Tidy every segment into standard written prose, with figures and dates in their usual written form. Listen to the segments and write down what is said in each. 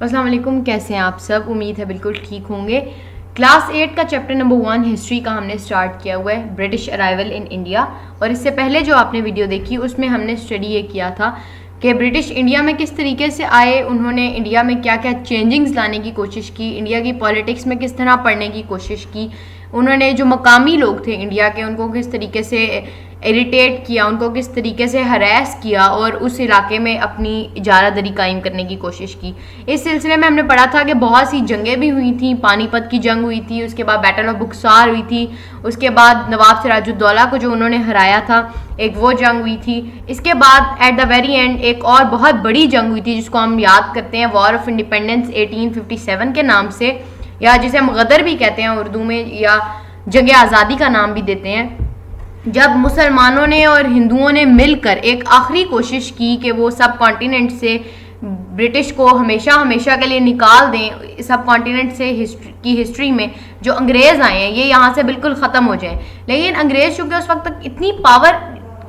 अस्सलाम वालेकुम, कैसे हैं आप सब। उम्मीद है बिल्कुल ठीक होंगे। क्लास 8 का चैप्टर नंबर 1 हिस्ट्री का हमने स्टार्ट किया हुआ है, ब्रिटिश अराइवल इन इंडिया। और इससे पहले जो आपने वीडियो देखी उसमें हमने स्टडी ये किया था कि ब्रिटिश इंडिया में किस तरीके से आए, उन्होंने इंडिया में क्या क्या चेंजिंग्स लाने की कोशिश की, इंडिया की पॉलिटिक्स में किस तरह पढ़ने की कोशिश की, उन्होंने जो मकामी लोग थे इंडिया के उनको किस तरीके से इरिटेट किया, उनको किस तरीके से हरास किया और उस इलाके में अपनी इजारादारी कायम करने की कोशिश की। इस सिलसिले में हमने पढ़ा था कि बहुत सी जंगें भी हुई थी। पानीपत की जंग हुई थी, उसके बाद बैटल ऑफ बुक्सार हुई थी, उसके बाद नवाब सिराजुद्दौला को जो उन्होंने हराया था एक वो जंग हुई थी। इसके बाद एट द वेरी एंड एक और बहुत बड़ी जंग हुई थी जिसको हम याद करते हैं वॉर ऑफ इंडिपेंडेंस 1857 के नाम से, या जिसे हम गदर भी कहते हैं उर्दू में, या जंग आज़ादी का नाम भी देते हैं, जब मुसलमानों ने और हिंदुओं ने मिलकर एक आखिरी कोशिश की कि वो सब कॉन्टिनेंट से ब्रिटिश को हमेशा हमेशा के लिए निकाल दें, सब कॉन्टिनेंट से हिस्ट्री में जो अंग्रेज़ आए हैं ये यहाँ से बिल्कुल ख़त्म हो जाएं। लेकिन अंग्रेज़ चूँकि उस वक्त तक इतनी पावर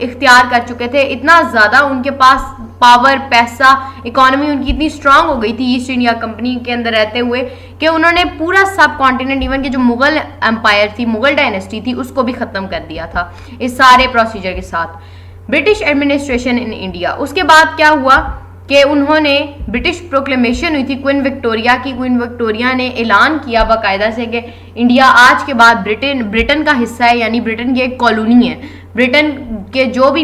इख्तियार कर चुके थे, इतना ज़्यादा उनके पास पावर, पैसा, इकोनॉमी उनकी इतनी स्ट्रांग हो गई थी ईस्ट इंडिया कंपनी के अंदर रहते हुए कि उन्होंने पूरा सब कॉन्टिनेंट, इवन के जो मुगल एम्पायर थी, मुगल डायनेस्टी थी, उसको भी ख़त्म कर दिया था इस सारे प्रोसीजर के साथ। ब्रिटिश एडमिनिस्ट्रेशन इन इंडिया, उसके बाद क्या हुआ कि उन्होंने ब्रिटिश प्रोक्लेमेशन हुई थी क्वीन विक्टोरिया की। क्वीन विक्टोरिया ने ऐलान किया बाकायदा से कि इंडिया आज के बाद ब्रिटेन का हिस्सा है, यानी ब्रिटेन की एक कॉलोनी है। ब्रिटेन के जो भी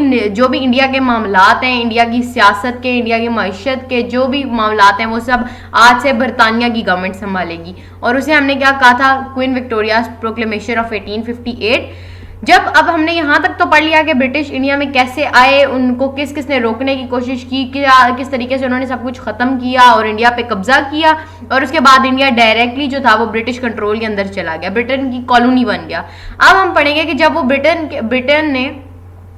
इंडिया के मामलात हैं, इंडिया की सियासत के, इंडिया की मईशत के जो भी मामलात हैं वो सब आज से बरतानिया की गवर्नमेंट संभालेगी। और उसे हमने क्या कहा था, क्वीन विक्टोरिया प्रोक्लेमेशन ऑफ 1858। जब अब हमने यहाँ तक तो पढ़ लिया कि ब्रिटिश इंडिया में कैसे आए, उनको किस किस ने रोकने की कोशिश की, किस तरीके से उन्होंने सब कुछ ख़त्म किया और इंडिया पे कब्जा किया, और उसके बाद इंडिया डायरेक्टली जो था वो ब्रिटिश कंट्रोल के अंदर चला गया, ब्रिटेन की कॉलोनी बन गया। अब हम पढ़ेंगे कि जब वो ब्रिटेन ने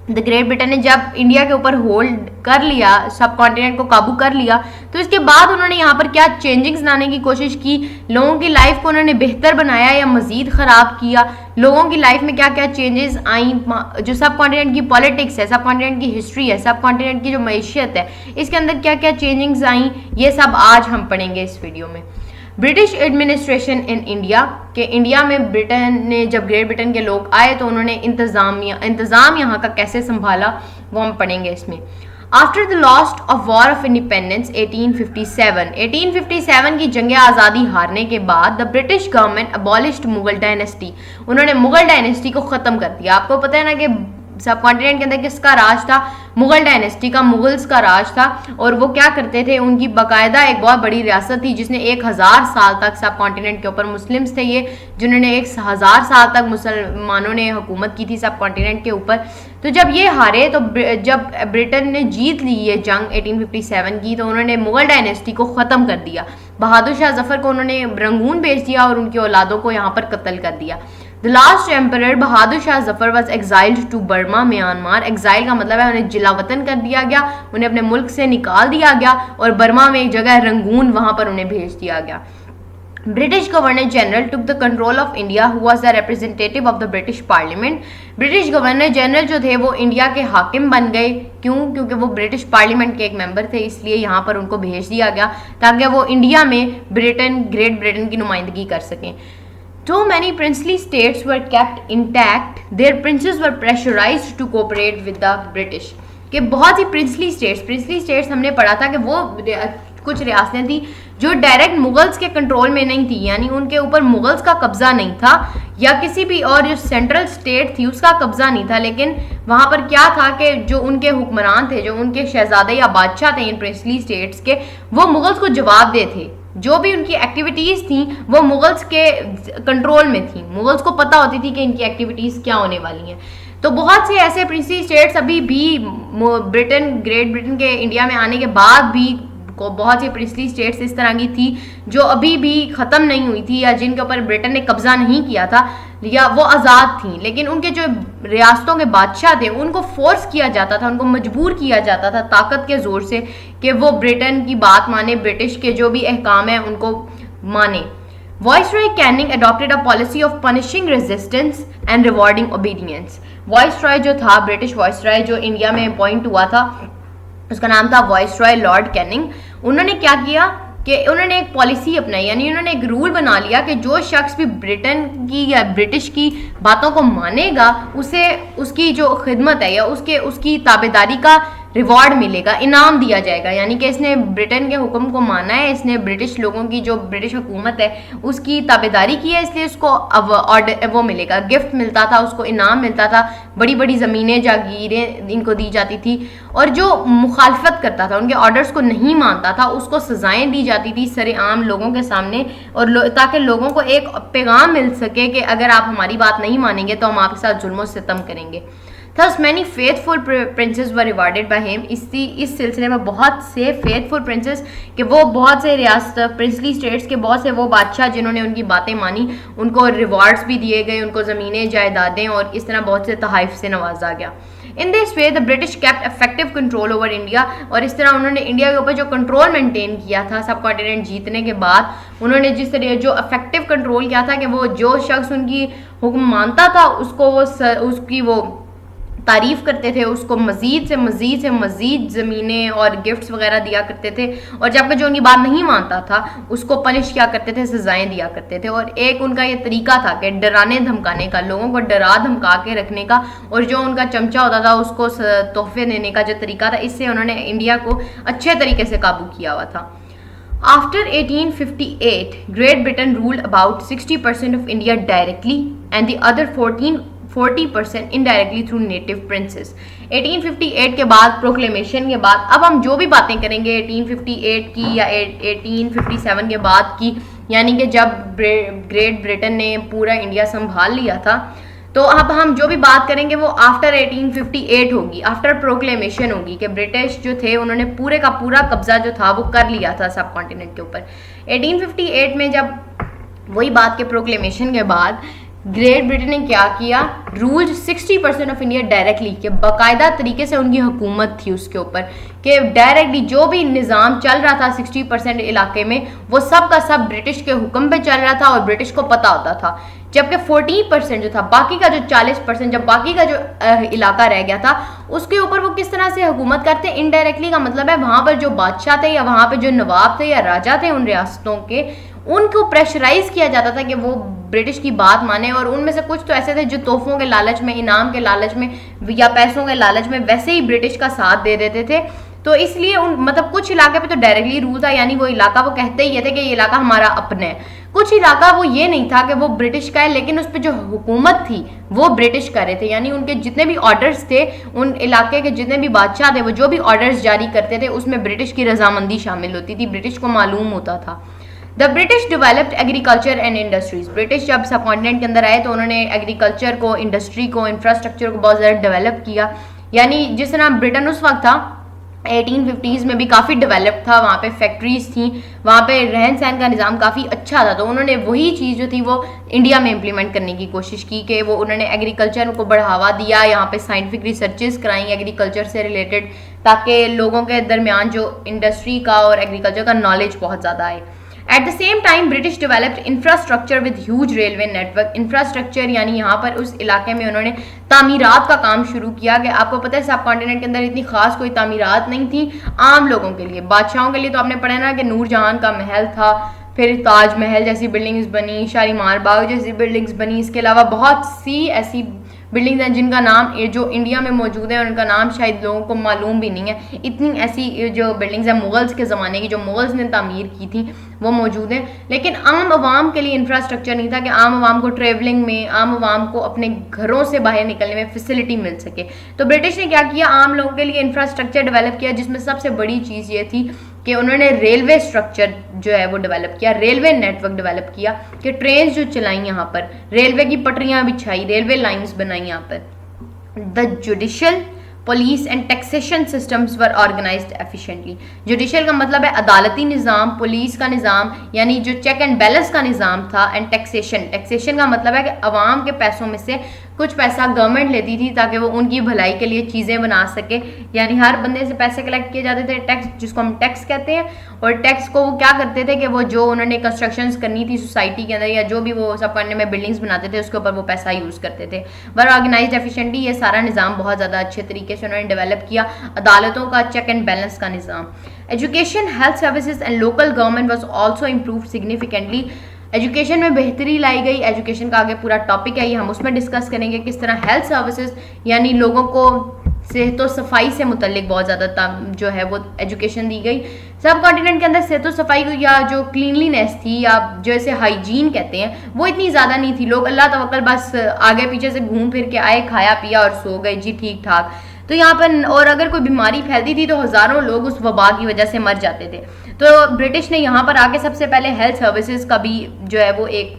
द ग्रेट ब्रिटेन ने जब इंडिया के ऊपर होल्ड कर लिया, सब कॉन्टिनेंट को काबू कर लिया, तो इसके बाद उन्होंने यहाँ पर क्या चेंजिंग्स लाने की कोशिश की, लोगों की लाइफ को उन्होंने बेहतर बनाया या मजीद ख़राब किया, लोगों की लाइफ में क्या क्या चेंजेस आई, जो सब कॉन्टिनेंट की पॉलिटिक्स है, सब कॉन्टिनेंट की हिस्ट्री है, सब कॉन्टिनेंट की जो मैशियत है, इसके अंदर क्या क्या चेंजिंग्स आई, ये सब आज हम पढ़ेंगे इस वीडियो में। ब्रिटिश एडमिनिस्ट्रेशन इन इंडिया, के इंडिया में ब्रिटेन ने जब ग्रेट ब्रिटेन के लोग आए तो उन्होंने इंतज़ाम यहाँ का कैसे संभाला वो हम पढ़ेंगे इसमें। After the lost of war of independence 1857 की जंग आज़ादी हारने के बाद the British government abolished Mughal dynasty, उन्होंने मुगल डायनेस्टी को ख़त्म कर दिया। आपको पता है ना कि सब कॉन्टिनेंट के अंदर किसका राज था, मुगल डायनेस्टी का, मुगल्स का राज था। और वो क्या करते थे, उनकी बाकायदा एक बहुत बड़ी रियासत थी जिसने 1000 साल तक सब कॉन्टिनेंट के ऊपर, मुस्लिम्स थे ये जिन्होंने 1000 साल तक मुसलमानों ने हुकूमत की थी सब कॉन्टिनेंट के ऊपर। तो जब ये हारे, तो जब ब्रिटेन ने जीत ली ये जंग 1857 की, तो उन्होंने मुगल डायनेस्टी को ख़त्म कर दिया। बहादुर शाह जफ़र को उन्होंने रंगून भेज दिया और उनकी औलादों को यहाँ पर कत्ल कर दिया। The last emperor Bahadur Shah Zafar was exiled to Burma, Myanmar. Exile का मतलब है उन्हें जिला वतन कर दिया गया, उन्हें अपने मुल्क से निकाल दिया गया और बर्मा में एक जगह रंगून, वहां पर उन्हें भेज दिया गया। British governor general took the control of India who was the representative of the British parliament. British governor general जो थे वो इंडिया के हाकिम बन गए। क्यों? क्योंकि वो ब्रिटिश पार्लियामेंट के एक मेंबर थे, इसलिए यहाँ पर उनको भेज दिया गया ताकि वो इंडिया में ग्रेट ब्रिटेन की नुमाइंदगी कर सकें। Too many princely states were kept intact. Their princes were pressurized to cooperate with the British. कि बहुत सी प्रिंसली स्टेट्स हमने पढ़ा था कि वो कुछ रियासतें थी जो डायरेक्ट मुगल्स के कंट्रोल में नहीं थी, यानी उनके ऊपर मुगल्स का कब्जा नहीं था या किसी भी और जो सेंट्रल स्टेट थी उसका कब्जा नहीं था। लेकिन वहाँ पर क्या था कि जो उनके हुक्मरान थे, जो उनके शहजादे या बादशाह थे इन प्रिंसली स्टेट्स के, वो मुगल्स को जवाबदेह थे। जो भी उनकी एक्टिविटीज़ थी वो मुगल्स के कंट्रोल में थी, मुगल्स को पता होती थी कि इनकी एक्टिविटीज़ क्या होने वाली हैं। तो बहुत से ऐसे प्रिंसली स्टेट्स अभी भी ग्रेट ब्रिटेन के इंडिया में आने के बाद भी बहुत सी प्रिंसली स्टेट्स इस तरह की थी जो अभी भी ख़त्म नहीं हुई थी या जिनके ऊपर ब्रिटेन ने कब्जा नहीं किया था या वो आज़ाद थी। लेकिन उनके जो रियासतों के बादशाह थे उनको फोर्स किया जाता था, उनको मजबूर किया जाता था ताकत के ज़ोर से कि वो ब्रिटेन की बात माने, ब्रिटिश के जो भी अहकाम हैं उनको माने। Viceroy Canning adopted a policy of punishing resistance and rewarding obedience. Viceroy जो था, ब्रिटिश वाइसरॉय जो इंडिया में अपॉइंट हुआ था, उसका नाम था वाइसरॉय लॉर्ड कैनिंग। उन्होंने क्या किया कि उन्होंने एक पॉलिसी अपनाई, यानी उन्होंने एक रूल बना लिया कि जो शख्स भी ब्रिटेन की या ब्रिटिश की बातों को मानेगा उसे उसकी जो खिदमत है या उसकी ताबेदारी का रिवॉर्ड मिलेगा, इनाम दिया जाएगा। यानी कि इसने ब्रिटेन के हुक्म को माना है, इसने ब्रिटिश लोगों की जो ब्रिटिश हुकूमत है उसकी ताबेदारी की है, इसलिए उसको ऑर्डर वो मिलेगा, गिफ्ट मिलता था, उसको इनाम मिलता था, बड़ी बड़ी ज़मीनें जागीरें इनको दी जाती थी। और जो मुखालफत करता था, उनके ऑर्डर्स को नहीं मानता था, उसको सजाएं दी जाती थी सरेआम लोगों के सामने, और ताकि लोगों को एक पैगाम मिल सके कि अगर आप हमारी बात नहीं मानेंगे तो हम आपके साथ जुल्म सितम करेंगे। Thus many faithful princes were rewarded by him। इस सिलसिले में बहुत से फेथफुल प्रिंसेस कि वो बहुत से रियासत प्रिंसली स्टेट्स के बहुत से वो बादशाह जिन्होंने उनकी बातें मानी, उनको रिवार्ड्स भी दिए गए, उनको ज़मीनें जायदादें और इस तरह बहुत से तहाइफ से नवाजा गया। In this way the British kept effective control over India. और इस तरह उन्होंने इंडिया के ऊपर जो कंट्रोल मेंटेन किया था सब कॉन्टिनेंट जीतने के बाद, उन्होंने जिस तरह जो इफेक्टिव कंट्रोल किया था कि वो जो शख्स उनकी हुक्म मानता था उसको वो उसकी वो तारीफ करते थे, उसको मज़ीद से मज़ीद ज़मीनें और गिफ्ट्स वगैरह दिया करते थे, और जबकि जो उनकी बात नहीं मानता था उसको पनिश किया करते थे, सजाएं दिया करते थे। और एक उनका ये तरीका था कि डराने धमकाने का, लोगों को डरा धमका के रखने का, और जो उनका चमचा होता था उसको तोहफे देने का जो तरीका था, इससे उन्होंने इंडिया को अच्छे तरीके से काबू किया हुआ था। After 1858, Great Britain ruled about 60% of India directly and the other 40% indirectly through native princess. 1858 के बाद प्रोक्लेमेशन के बाद, अब हम जो भी बातें करेंगे 1858 की या 1857 के बाद की, यानी कि जब ग्रेट ब्रिटेन ने पूरा इंडिया संभाल लिया था, तो अब हम जो भी बात करेंगे वो आफ्टर 1858 होगी, आफ्टर प्रोक्लेमेशन होगी कि ब्रिटिश जो थे उन्होंने पूरे का पूरा कब्जा जो था वो कर लिया था सब कॉन्टिनेंट के ऊपर। 1858 में जब वही बात के प्रोक्लेमेशन के बाद ग्रेट ब्रिटेन ने क्या किया, रूल्ड 60% ऑफ इंडिया डायरेक्टली, कि बाकायदा तरीके से उनकी हुकूमत थी उसके ऊपर, कि डायरेक्टली जो भी निज़ाम चल रहा था 60% इलाके में वो सब का सब ब्रिटिश के हुक्म पे चल रहा था और ब्रिटिश को पता होता था। जबकि 40% जो था, बाकी का जो 40%, जब बाकी का जो इलाका रह गया था उसके ऊपर वो किस तरह से हुकूमत करते, इनडायरेक्टली का मतलब है वहाँ पर जो बादशाह थे या वहाँ पर जो नवाब थे या राजा थे उन रियासतों के, उनको प्रेशराइज किया जाता था कि वो ब्रिटिश की बात माने। और उनमें से कुछ तो ऐसे थे जो तोहफों के लालच में, इनाम के लालच में या पैसों के लालच में वैसे ही ब्रिटिश का साथ दे देते थे। तो इसलिए मतलब कुछ इलाके पे तो डायरेक्टली रूल था, यानी वो इलाका वो कहते ही थे कि ये इलाका हमारा अपना है। कुछ इलाका वो ये नहीं था कि वो ब्रिटिश का है, लेकिन उस पर जो हुकूमत थी वो ब्रिटिश कर रहे थे, यानी उनके जितने भी ऑर्डर्स थे, उन इलाके के जितने भी बादशाह थे वो जो भी ऑर्डर्स जारी करते थे उसमें ब्रिटिश की रजामंदी शामिल होती थी, ब्रिटिश को मालूम होता था। The British developed agriculture and industries. British जब सब कॉन्टिनेंट के अंदर आए तो उन्होंने एग्रीकल्चर को, इंडस्ट्री को, इंफ्रास्ट्रक्चर को बहुत ज़्यादा डेवलप किया। यानी जिस तरह ब्रिटेन उस वक्त था 1850s में भी काफ़ी डेवलप था, वहाँ पे फैक्ट्रीज थी, वहाँ पे रहन सहन का निज़ाम काफ़ी अच्छा था, तो उन्होंने वही चीज़ जो थी वो इंडिया में इम्प्लीमेंट करने की कोशिश की कि वो उन्होंने एग्रीकल्चर को बढ़ावा दिया, यहाँ पे साइंटिफिक रिसर्चेस कराई एग्रीकल्चर से रिलेटेड, ताकि लोगों के दरमियान जो इंडस्ट्री का और एग्रीकल्चर का नॉलेज बहुत ज़्यादा आए। At the same time British developed infrastructure with huge railway network. Infrastructure यानी यहाँ पर उस इलाके में उन्होंने तामीरात का काम शुरू किया कि आपको पता है सब कॉन्टिनेंट के अंदर इतनी खास कोई तामीरात नहीं थी आम लोगों के लिए। बादशाहों के लिए तो आपने पढ़ा ना कि नूरजहां का महल था, फिर ताजमहल जैसी बिल्डिंग्स बनी, शालीमार बाग जैसी बिल्डिंग्स बनी, इसके अलावा बहुत सी ऐसी बिल्डिंग्स हैं जिनका नाम जो इंडिया में मौजूद है और उनका नाम शायद लोगों को मालूम भी नहीं है। इतनी ऐसी जो बिल्डिंग्स हैं मुगल्स के ज़माने की, जो मुगल्स ने तामीर की थी, वो मौजूद हैं। लेकिन आम आवाम के लिए इंफ्रास्ट्रक्चर नहीं था कि आम आवाम को ट्रेवलिंग में, आम आवाम को अपने घरों से बाहर निकलने में फैसिलिटी मिल सके। तो ब्रिटिश ने क्या किया, आम लोगों के लिए इंफ्रास्ट्रक्चर डेवलप किया, जिसमें सबसे बड़ी चीज़ ये थी कि उन्होंने रेलवे स्ट्रक्चर जो है वो डेवलप किया, रेलवे नेटवर्क डेवलप किया कि ट्रेन जो चलाई यहाँ पर, रेलवे की पटरियाँ बिछाई, रेलवे लाइंस बनाई यहाँ पर। The judicial, police and taxation systems were organised efficiently. Judicial का मतलब है अदालती निज़ाम, पुलिस का निज़ाम यानी जो चेक एंड बैलेंस का निज़ाम था, एंड टैक्सेशन, टैक्सेशन का मतलब है कि अवाम के पैसों में से कुछ पैसा गवर्नमेंट लेती थी ताकि वो उनकी भलाई के लिए चीज़ें बना सके। यानी हर बंदे से पैसे कलेक्ट किए जाते थे, टैक्स जिसको हम टैक्स कहते हैं, और टैक्स को वो क्या करते थे कि वो जो उन्होंने कंस्ट्रक्शंस करनी थी सोसाइटी के अंदर या जो भी वो सब करने में बिल्डिंग्स बनाते थे उसके ऊपर वो पैसा यूज़ करते थे। वर ऑर्गेनाइज्ड एफिशिएंटली, ये सारा निज़ाम बहुत ज़्यादा अच्छे तरीके से उन्होंने डेवलप किया। अदालतों का चेक एंड बैलेंस का निज़ाम। Education, health services and local government was also improved significantly. Education में बेहतरी लाई गई। एजुकेशन का आगे पूरा टॉपिक है, ये हम उसमें डिस्कस करेंगे किस तरह हेल्थ सर्विसेज यानी लोगों को सेहत सफाई से मुतल्लिक बहुत ज़्यादा जो है वो एजुकेशन दी गई। सब कॉन्टिनेंट के अंदर सेहत सफाई या जो क्लीनलीनेस थी या जो इसे हाइजीन कहते हैं वो इतनी ज़्यादा नहीं थी। लोग अल्लाह तवक्कल बस आगे पीछे से घूम फिर के आए, खाया पिया और सो गए जी ठीक ठाक। तो यहाँ पर और अगर कोई बीमारी फैलती थी तो हज़ारों लोग उस वबा की वजह से मर जाते थे। तो ब्रिटिश ने यहाँ पर आके सबसे पहले हेल्थ सर्विसेज का भी जो है वो एक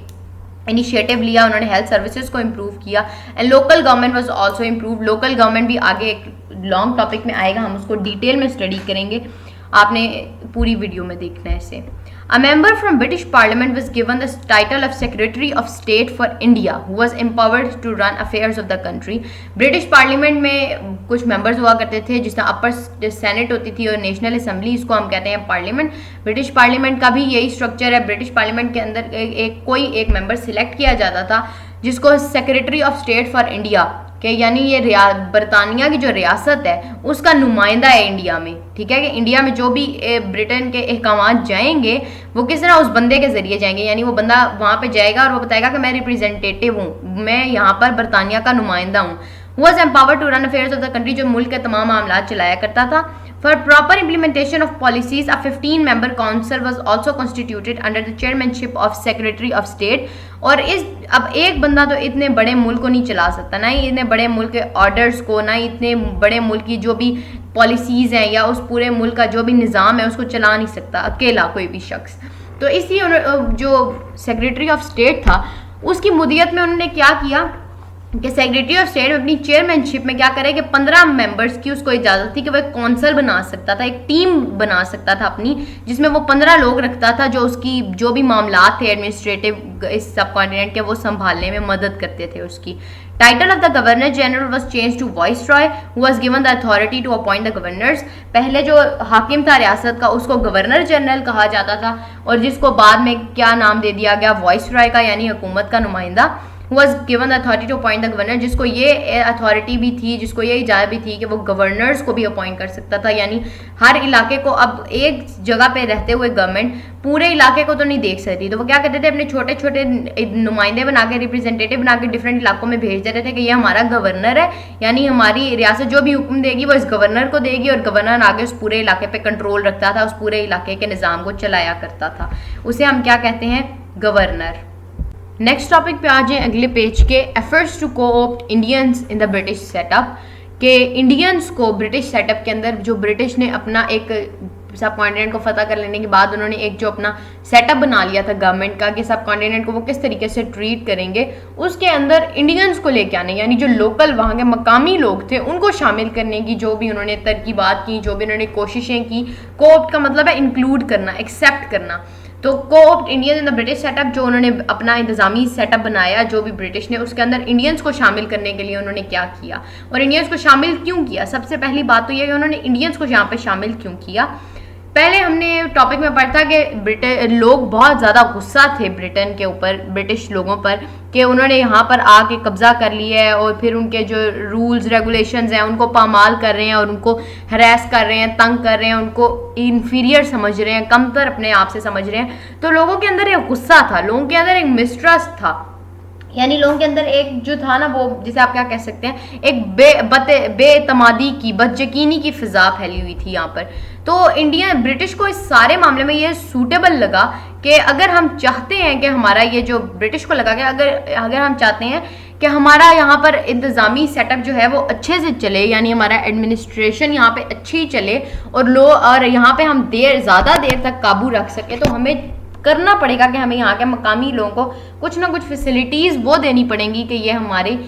इनिशिएटिव लिया, उन्होंने हेल्थ सर्विसेज को इम्प्रूव किया and local government was also improve. Local government भी आगे एक लॉन्ग टॉपिक में आएगा, हम उसको डिटेल में स्टडी करेंगे, आपने पूरी वीडियो में देखना है इसे। A member from British Parliament was given the title of Secretary of State for India, who was empowered to run affairs of the country. British Parliament में कुछ members हुआ करते थे, जिसमें अपर सेनेट होती थी और नेशनल असेंबली, इसको हम कहते हैं पार्लियामेंट। ब्रिटिश पार्लियामेंट का भी यही स्ट्रक्चर है। ब्रिटिश पार्लियामेंट के अंदर कोई एक मेंबर सिलेक्ट किया जाता था जिसको secretary of state for India कि यानी ये बरतानिया की जो रियासत है उसका नुमाइंदा है इंडिया में, ठीक है। कि इंडिया में जो भी ब्रिटेन के अहकाम जाएंगे वो किस तरह उस बंदे के जरिए जाएंगे, यानी वो बंदा वहाँ पे जाएगा और वो बताएगा कि मैं रिप्रेजेंटेटिव हूँ, मैं यहाँ पर बरतानिया का नुमाइंदा हूँ। Was empowered to run affairs of the country, जो मुल्क के तमाम मामला चलाया करता था। For proper implementation of policies a 15 member council was also constituted under the chairmanship of secretary of state. और इस अब एक बंदा तो इतने बड़े मुल्क को नहीं चला सकता, ना ही इतने बड़े मुल्क के ऑर्डर्स को, ना ही इतने बड़े मुल्क की जो भी पॉलिसीज़ हैं या उस पूरे मुल्क का जो भी निज़ाम है उसको चला नहीं सकता अकेला कोई भी शख्स। तो इसलिए जो सेक्रेटरी ऑफ स्टेट था उसकी मुद्दत में उन्होंने क्या किया कि सेक्रेटरी ऑफ स्टेट अपनी चेयरमैनशिप में क्या करे कि 15 मेंबर्स की उसको इजाज़त थी कि वह एक कौंसल बना सकता था, एक टीम बना सकता था अपनी, जिसमें वो 15 लोग रखता था जो उसकी जो भी मामला थे एडमिनिस्ट्रेटिव इस सब कॉन्टिनेंट के वो संभालने में मदद करते थे उसकी। Title of the governor general was change to viceroy who was given the authority to appoint the governors. पहले जो हाकिम था रियासत का उसको गवर्नर जनरल कहा जाता था और जिसको बाद में क्या नाम दे दिया गया वाइसरॉय का, यानी हुकूमत का नुमाइंदा। was given the authority to appoint the governor, जिसको ये अथॉरिटी भी थी, जिसको ये इजाज़त भी थी कि वो गवर्नर्स को भी अपॉइंट कर सकता था। यानी हर इलाके को अब एक जगह पे रहते हुए गवर्नमेंट पूरे इलाके को तो नहीं देख सकती, तो वो क्या करते थे अपने छोटे छोटे नुमाइंदे बना के, रिप्रेजेंटेटिव बना के डिफरेंट इलाकों में भेज देते थे कि ये हमारा गवर्नर है, यानी हमारी रियासत जो भी हुक्म देगी वो इस गवर्नर को देगी और गवर्नर आगे उस पूरे इलाके पे कंट्रोल रखता था, उस पूरे इलाके के निज़ाम को चलाया करता था। उसे हम क्या कहते हैं, गवर्नर। नेक्स्ट टॉपिक पे आ जाए अगले पेज के, efforts to coopt Indians in the British setup, के इंडियंस को ब्रिटिश सेटअप के अंदर जो ब्रिटिश ने अपना एक सब कॉन्टिनेंट को फतह कर लेने के बाद उन्होंने एक जो अपना सेटअप बना लिया था गवर्नमेंट का कि सब कॉन्टिनेंट को वो किस तरीके से ट्रीट करेंगे, उसके अंदर इंडियंस को लेके आने, यानी जो लोकल वहाँ के मकामी लोग थे उनको शामिल करने की जो भी उन्होंने तरकीबात की, जो भी उन्होंने कोशिशें की। कोऑप्ट का मतलब है इंक्लूड करना, एक्सेप्ट करना। तो co-opt Indian in the British setup, जो उन्होंने अपना इंतजामी सेटअप बनाया जो भी ब्रिटिश ने, उसके अंदर इंडियंस को शामिल करने के लिए उन्होंने क्या किया और इंडियंस को शामिल क्यों किया। सबसे पहली बात तो यह कि उन्होंने इंडियंस को यहाँ पे शामिल क्यों किया। पहले हमने टॉपिक में पढ़ा था कि लोग बहुत ज़्यादा गुस्सा थे ब्रिटेन के ऊपर, ब्रिटिश लोगों पर, कि उन्होंने यहाँ पर आके कब्जा कर लिया है और फिर उनके जो रूल्स रेगुलेशंस हैं उनको पामाल कर रहे हैं और उनको हरास कर रहे हैं, तंग कर रहे हैं, उनको इन्फीरियर समझ रहे हैं, कमतर अपने आप से समझ रहे हैं। तो लोगों के अंदर एक गुस्सा था, लोगों के अंदर एक मिसट्रस्ट था, यानी लोगों के अंदर एक जो था ना वो जिसे आप क्या कह सकते हैं, एक बेतमादी की, बदयकीनी की फिजा फैली हुई थी यहाँ पर। तो ब्रिटिश को इस सारे मामले में ये सूटेबल लगा कि अगर हम चाहते हैं कि हमारा ये जो ब्रिटिश को लगा कि अगर हम चाहते हैं कि हमारा यहाँ पर इंतज़ामी सेटअप जो है वो अच्छे से चले, यानी हमारा एडमिनिस्ट्रेशन यहाँ पे अच्छी चले और यहाँ पे हम ज़्यादा देर तक काबू रख सके, तो हमें करना पड़ेगा कि हमें यहाँ के मकामी लोगों को कुछ ना कुछ फैसिलिटीज़ वो देनी पड़ेंगी कि ये हमारे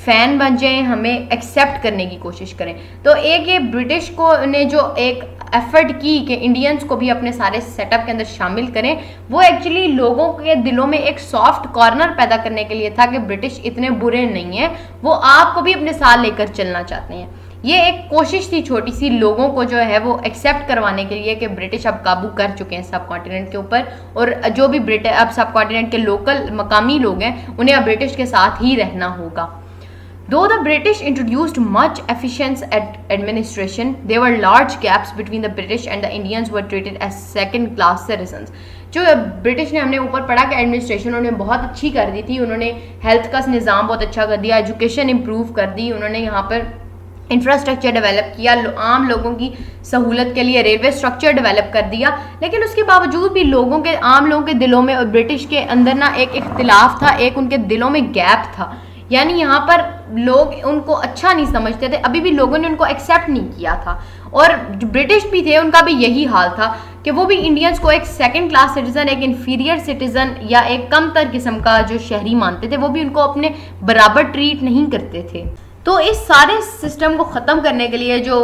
फ़ैन बन जाएं, हमें एक्सेप्ट करने की कोशिश करें। तो एक ये ब्रिटिश को ने जो एक एफर्ट की कि इंडियंस को भी अपने सारे सेटअप के अंदर शामिल करें, वो एक्चुअली लोगों के दिलों में एक सॉफ्ट कॉर्नर पैदा करने के लिए था कि ब्रिटिश इतने बुरे नहीं हैं, वो आपको भी अपने साथ लेकर चलना चाहते हैं। ये एक कोशिश थी छोटी सी लोगों को जो है वो एक्सेप्ट करवाने के लिए कि ब्रिटिश अब काबू कर चुके हैं सब कॉन्टिनेंट के ऊपर और जो भी अब सब कॉन्टिनेंट के लोकल मकामी लोग हैं उन्हें अब ब्रिटिश के साथ ही रहना होगा। Though the British introduced much efficient administration, there were large gaps between the British and the Indians were treated as second class citizens. जो ब्रिटिश ने हमने ऊपर पढ़ा कि एडमिनिस्ट्रेशन उन्होंने बहुत अच्छी कर दी थी, उन्होंने हेल्थ का निज़ाम बहुत अच्छा कर दिया, एजुकेशन इम्प्रूव कर दी, उन्होंने यहाँ पर इंफ्रास्ट्रक्चर डेवलप किया, आम लोगों की सहूलत के लिए रेलवे स्ट्रक्चर डेवलप कर दिया, लेकिन उसके बावजूद भी आम लोगों के दिलों में और ब्रिटिश के अंदर ना एक इख्तिलाफ था, एक उनके दिलों में गैप था, यानी यहाँ पर लोग उनको अच्छा नहीं समझते थे, अभी भी लोगों ने उनको एक्सेप्ट नहीं किया था। और जो ब्रिटिश भी थे उनका भी यही हाल था कि वो भी इंडियंस को एक सेकंड क्लास सिटीजन, एक इन्फीरियर सिटीजन या एक कमतर किस्म का जो शहरी मानते थे, वो भी उनको अपने बराबर ट्रीट नहीं करते थे। तो इस सारे सिस्टम को ख़त्म करने के लिए जो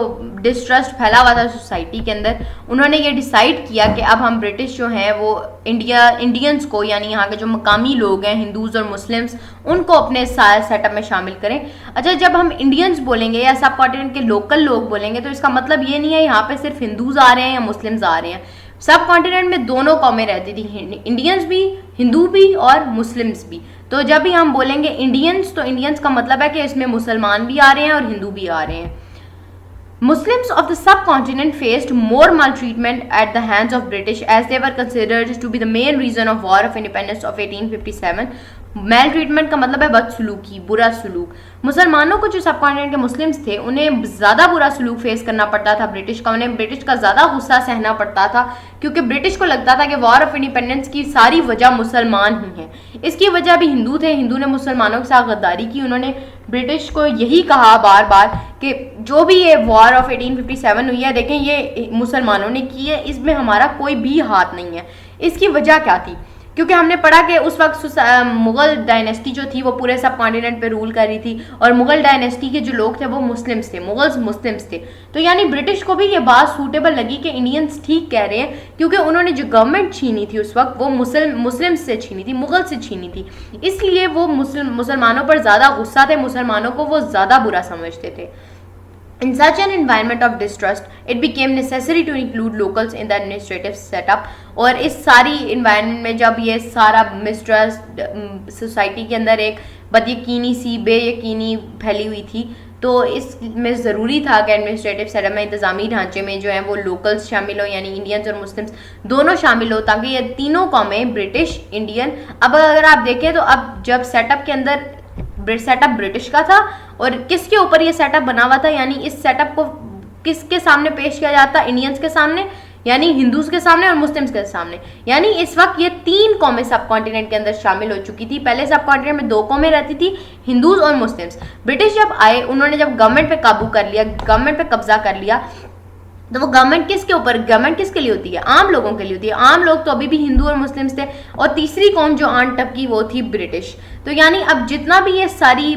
डिस्ट्रस्ट फैला हुआ था सोसाइटी के अंदर, उन्होंने ये डिसाइड किया कि अब हम ब्रिटिश जो हैं वो इंडियंस को, यानी यहाँ के जो मकामी लोग हैं हिंदूज़ और मुस्लिम्स, उनको अपने सेटअप में शामिल करें। अच्छा, जब हम इंडियंस बोलेंगे या सब कॉन्टिनेंट के लोकल लोग बोलेंगे तो इसका मतलब ये नहीं है यहाँ पे सिर्फ हिंदूज़ आ रहे हैं या मुस्लिम्स आ रहे हैं। सब कॉन्टिनेंट में दोनों कौमें रहती थी, इंडियंस भी, हिंदू भी और मुस्लिम्स भी। तो जब भी हम बोलेंगे इंडियंस, तो इंडियंस का मतलब है कि इसमें मुसलमान भी आ रहे हैं और हिंदू भी आ रहे हैं। Muslims of the subcontinent faced more maltreatment at the hands of British as they were considered to be the main reason of War of Independence of 1857. Maltreatment का मतलब है बदसलूकी, बुरा सलूक। मुसलमानों को जो सब कॉन्टिनेंट के मुस्लिम्स थे उन्हें ज़्यादा बुरा सलूक फेस करना पड़ता था ब्रिटिश का, उन्हें ब्रिटिश का ज़्यादा गुस्सा सहना पड़ता था, क्योंकि ब्रिटिश को लगता था कि वॉर ऑफ इंडिपेंडेंस की सारी वजह मुसलमान ही हैं। इसकी वजह भी हिंदू थे, हिंदू ने मुसलमानों के साथ गद्दारी की। उन्होंने ब्रिटिश को यही कहा बार बार कि जो भी ये वॉर ऑफ 1857 हुई है, देखें ये मुसलमानों ने की है, इसमें हमारा कोई भी हाथ नहीं है। इसकी वजह क्या थी? क्योंकि हमने पढ़ा कि उस वक्त मुग़ल डायनेस्टी जो थी वो पूरे सब कॉन्टिनेंट पे रूल कर रही थी, और मुग़ल डायनेस्टी के जो लोग थे वो मुस्लिम्स थे, मुग़ल्स मुस्लिम्स थे। तो यानी ब्रिटिश को भी ये बात सूटेबल लगी कि इंडियंस ठीक कह रहे हैं, क्योंकि उन्होंने जो गवर्नमेंट छीनी थी उस वक्त वो मुस्लिम्स से छीनी थी, मुग़ल से छीनी थी, इसलिए वो मुसलमानों पर ज़्यादा गुस्सा थे, मुसलमानों को वो ज़्यादा बुरा समझते थे। In such an environment of distrust, it became necessary to include locals in the administrative setup. और इस सारी environment में जब ये सारा mistrust सोसाइटी के अंदर एक बदयकीनी सी बेयकीनी फैली हुई थी, तो इसमें ज़रूरी था कि एडमिनिस्ट्रेटिव सेटअप में, इंतज़ामी ढांचे में जो है वो लोकल्स शामिल हो, यानी इंडियंस और मुस्लिम्स दोनों शामिल हो, ताकि ये तीनों कौमें ब्रिटिश, इंडियन, अब अगर आप देखें तो अब जब सेटअप के अंदर सेटअप ब्रिटिश का था और किसके ऊपर ये सेटअप बना हुआ था, यानी इस सेटअप को किसके सामने पेश किया जाता? इंडियंस के सामने, यानी हिंदूज के सामने और मुस्लिम्स के सामने। यानी इस वक्त ये तीन कौमें सब कॉन्टिनेंट के अंदर शामिल हो चुकी थी। पहले सब कॉन्टिनेंट में दो कौमें रहती थी, हिंदूज और मुस्लिम्स। ब्रिटिश जब आए, उन्होंने जब गवर्नमेंट पे काबू कर लिया, गवर्नमेंट पे कब्जा कर लिया, तो वो गवर्नमेंट किसके ऊपर, गवर्नमेंट किसके लिए होती है? आम लोगों के लिए होती है। आम लोग तो अभी भी हिंदू और मुस्लिम्स थे, और तीसरी कौम जो आन टपकी वो थी ब्रिटिश। तो यानी अब जितना भी ये सारी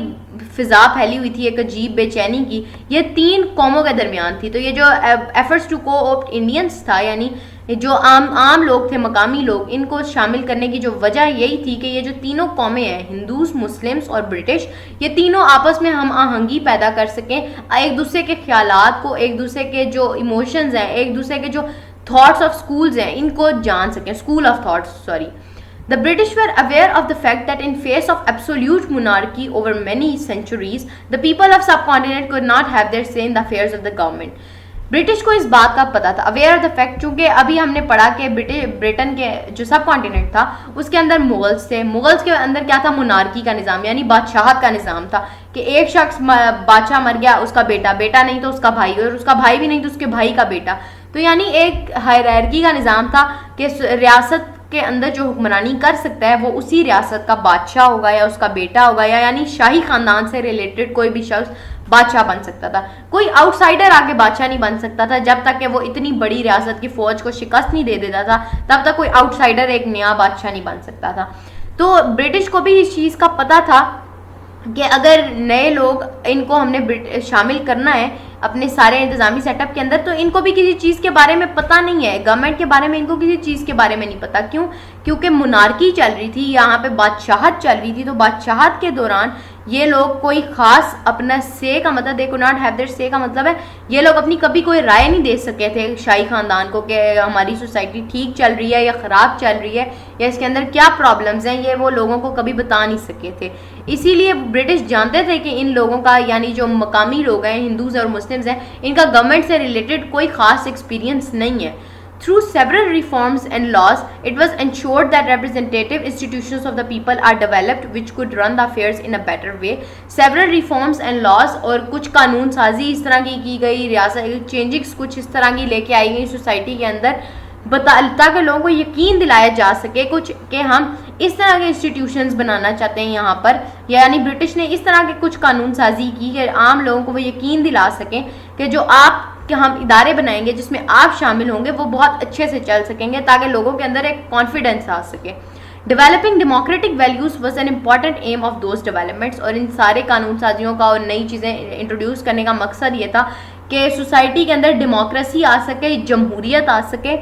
फिजा फैली हुई थी एक अजीब बेचैनी की, ये तीन कौमों के दरमियान थी। तो ये जो एफर्ट्स टू को ऑप्ट इंडियंस था, यानी जो आम लोग थे, मकामी लोग, इनको शामिल करने की जो वजह यही थी कि ये जो तीनों कौमें हैं, हिंदूज, मुस्लिम्स और ब्रिटिश, ये तीनों आपस में हम आहंगी पैदा कर सकें, एक दूसरे के ख्यालात को, एक दूसरे के जो इमोशंस हैं, एक दूसरे के जो थॉट्स ऑफ स्कूल्स हैं, इनको जान सकें, school of thoughts, sorry. The British were aware of the fact that in face of absolute monarchy over many centuries, the people of subcontinent could not have their say in the affairs of the government. British को इस बात का पता था, aware of the fact, चूंकि अभी हमने पढ़ा कि ब्रिटेन के जो सब कॉन्टिनेंट था उसके अंदर मुगल्स थे। मुगल्स के अंदर क्या था? मोनार्की का निज़ाम, यानी बादशाहत का निज़ाम था कि एक शख्स बादशाह मर गया, उसका बेटा, बेटा नहीं तो उसका भाई, और उसका भाई भी नहीं तो उसके भाई का बेटा। तो यानी एक हायरार्की का निज़ाम था कि रियासत के अंदर जो हुक्मरानी कर सकता है वो उसी रियासत का बादशाह होगा या उसका बेटा होगा, या यानी शाही खानदान से रिलेटेड कोई भी शख्स बादशाह बन सकता था। कोई आउटसाइडर आके बादशाह नहीं बन सकता था। जब तक कि वो इतनी बड़ी रियासत की फौज को शिकस्त नहीं दे देता था, तब तक कोई आउटसाइडर एक नया बादशाह नहीं बन सकता था। तो ब्रिटिश को भी इस चीज़ का पता था कि अगर नए लोग, इनको हमने शामिल करना है अपने सारे इंतज़ामी सेटअप के अंदर, तो इनको भी किसी चीज़ के बारे में पता नहीं है, गवर्नमेंट के बारे में इनको किसी चीज़ के बारे में नहीं पता। क्यों? क्योंकि मोनार्की चल रही थी, यहाँ पे बादशाहत चल रही थी। तो बादशाहत के दौरान ये लोग कोई खास अपना से का मतलब they could not have their से का मतलब है ये लोग अपनी कभी कोई राय नहीं दे सके थे शाही खानदान को कि हमारी सोसाइटी ठीक चल रही है या ख़राब चल रही है या इसके अंदर क्या प्रॉब्लम्स हैं, ये वो लोगों को कभी बता नहीं सके थे। इसीलिए ब्रिटिश जानते थे कि इन लोगों का यानी जो मकामी लोग हैं, हिंदूज और मुस्लिम्स हैं, इनका गवर्नमेंट से रिलेटेड कोई खास एक्सपीरियंस नहीं है। Through several reforms and laws, it was ensured that representative institutions of the people are developed which could run the affairs in a better way. Several reforms and laws और कुछ कानून साजी इस तरह की गई, रियासत चेंजिंग्स कुछ इस तरह की लेके आई गई सोसाइटी के अंदर ताकि लोगों को यकीन दिलाया जा सके कुछ कि हम इस तरह के इंस्टीट्यूशंस बनाना चाहते हैं यहाँ पर, यानी ब्रिटिश ने इस तरह के कुछ कानून साजी की कि आम लोगों को वो यकीन दिला सकें कि जो आप कि हम इदारे बनाएंगे जिसमें आप शामिल होंगे वो बहुत अच्छे से चल सकेंगे ताकि लोगों के अंदर एक कॉन्फिडेंस आ सके। Developing democratic values was an important aim of those developments, और इन सारे कानून साजियों का और नई चीज़ें इंट्रोड्यूस करने का मकसद ये था कि सोसाइटी के अंदर डेमोक्रेसी आ सके, जमहूरियत आ सके।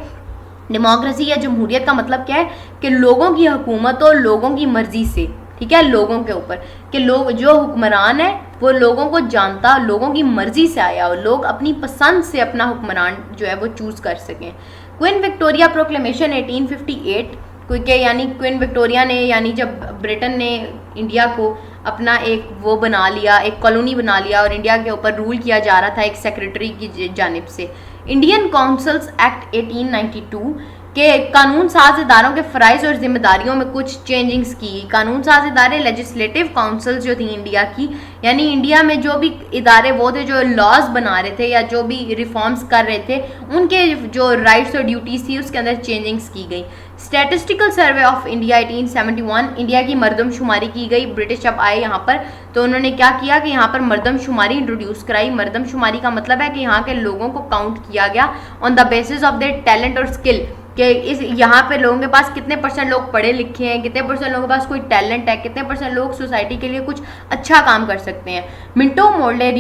डेमोक्रेसी या जमहूरियत का मतलब क्या है कि लोगों की हुकूमत और लोगों की मर्जी से, ठीक है, लोगों के ऊपर कि लोग जो हुक्मरान है वो लोगों को जानता, लोगों की मर्जी से आया और लोग अपनी पसंद से अपना हुक्मरान जो है वो चूज़ कर सकें। क्वीन विक्टोरिया प्रोक्लेमेशन 1858 क्योंकि यानी क्वीन विक्टोरिया ने यानी जब ब्रिटेन ने इंडिया को अपना एक वो बना लिया, एक कॉलोनी बना लिया और इंडिया के ऊपर रूल किया जा रहा था एक सेक्रेटरी की जानिब से। इंडियन काउंसिल्स एक्ट 1892 के कानून साज इदारों के फ़राइज़ और जिम्मेदारियों में कुछ चेंजिंग्स की। कानून साज इदारे लेजिस्लेटिव काउंसिल्स जो थी इंडिया की, यानी इंडिया में जो भी इदारे वो थे जो लॉज बना रहे थे या जो भी रिफॉर्म्स कर रहे थे उनके जो राइट्स और ड्यूटीज़ थी उसके अंदर चेंजिंग्स की गई। Statistical survey of India 1871 India की मरदमशुमारी की गई। ब्रिटिश जब आए यहाँ पर तो उन्होंने क्या किया कि यहाँ पर मरदमशुमारी इंट्रोड्यूस कराई। मरदमशुमारी का मतलब है कि यहाँ के लोगों को काउंट किया गया on the basis of their talent और स्किल, कि इस यहाँ पे लोगों के पास कितने परसेंट लोग पढ़े लिखे हैं, कितने परसेंट लोगों के पास कोई टैलेंट है, कितने परसेंट लोग सोसाइटी के लिए कुछ अच्छा काम कर सकते हैं। मिंटो मोर्ले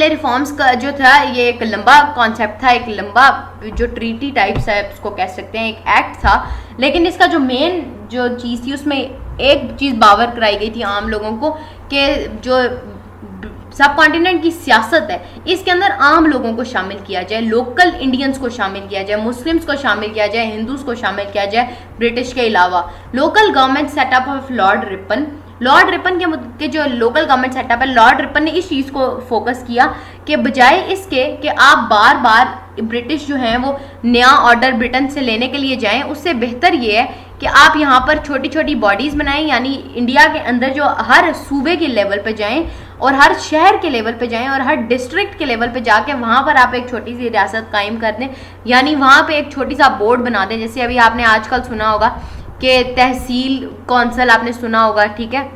रिफॉर्म्स का जो था ये एक लंबा कॉन्सेप्ट था, एक लंबा जो ट्रीटी टाइप्स है उसको कह सकते हैं, एक एक्ट था, लेकिन इसका जो मेन जो चीज़ थी उसमें एक चीज़ बावर कराई गई थी आम लोगों को कि जो सब कॉन्टिनेंट की सियासत है इसके अंदर आम लोगों को शामिल किया जाए, लोकल इंडियंस को शामिल किया जाए, मुस्लिम्स को शामिल किया जाए, हिंदूज को शामिल किया जाए ब्रिटिश के अलावा। Local government setup of Lord Ripon के जो लोकल गवर्नमेंट सेटअप है, लॉर्ड रिपन ने इस चीज़ को फोकस किया कि बजाय इसके कि आप बार बार ब्रिटिश जो हैं वो नया ऑर्डर ब्रिटेन से लेने के लिए जाएं, उससे बेहतर ये है कि आप यहाँ पर छोटी छोटी बॉडीज़ बनाएं, यानी इंडिया के अंदर जो हर सूबे के लेवल पे जाएं और हर शहर के लेवल पे जाएं और हर डिस्ट्रिक्ट के लेवल पे जाके वहाँ पर आप एक छोटी सी रियासत कायम कर दें, यानी वहाँ पे एक छोटी सा बोर्ड बना दें। जैसे अभी आपने आजकल सुना होगा कि तहसील कौंसल आपने सुना होगा, ठीक है,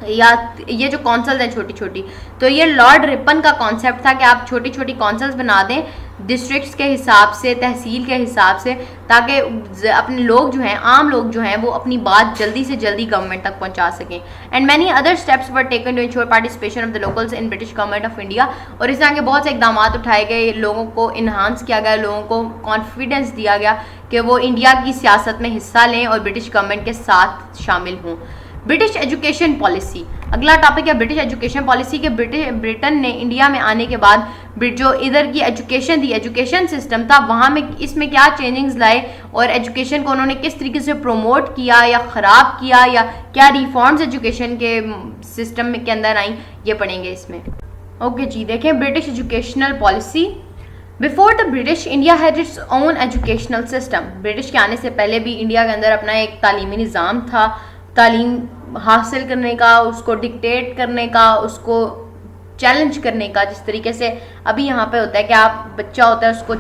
या ये जो कौंसल्स हैं छोटी छोटी, तो ये लॉर्ड रिपन का कॉन्सेप्ट था कि आप छोटी छोटी कौंसल्स बना दें डिस्ट्रिक्ट्स के हिसाब से, तहसील के हिसाब से, ताकि अपने लोग जो हैं, आम लोग जो हैं वो अपनी बात जल्दी से जल्दी गवर्नमेंट तक पहुंचा सकें। And many other steps were taken to ensure participation of the locals in British government of India, और इस तरह के बहुत से इकदाम उठाए गए, लोगों को इन्हांस किया गया, लोगों को कॉन्फिडेंस दिया गया कि वो इंडिया की सियासत में हिस्सा लें और ब्रिटिश गवर्नमेंट के साथ शामिल हों। ब्रिटिश एजुकेशन पॉलिसी, अगला टॉपिक है ब्रिटिश एजुकेशन पॉलिसी के ब्रिटेन ने इंडिया में आने के बाद जो इधर की एजुकेशन थी, एजुकेशन सिस्टम था, वहाँ में इसमें क्या चेंजिंग्स लाए और एजुकेशन को उन्होंने किस तरीके से प्रमोट किया या ख़राब किया या क्या रिफॉर्म्स एजुकेशन के सिस्टम के अंदर आई, ये पढ़ेंगे इसमें। ओके जी, देखें British educational policy. Before the British India had its own educational system. British के आने से पहले भी इंडिया के अंदर अपना एक तालीमी निज़ाम था, तालीम हासिल करने का, उसको डिक्टेट करने का, उसको चैलेंज करने का। जिस तरीके से अभी यहाँ पे होता है कि आप बच्चा होता है उसको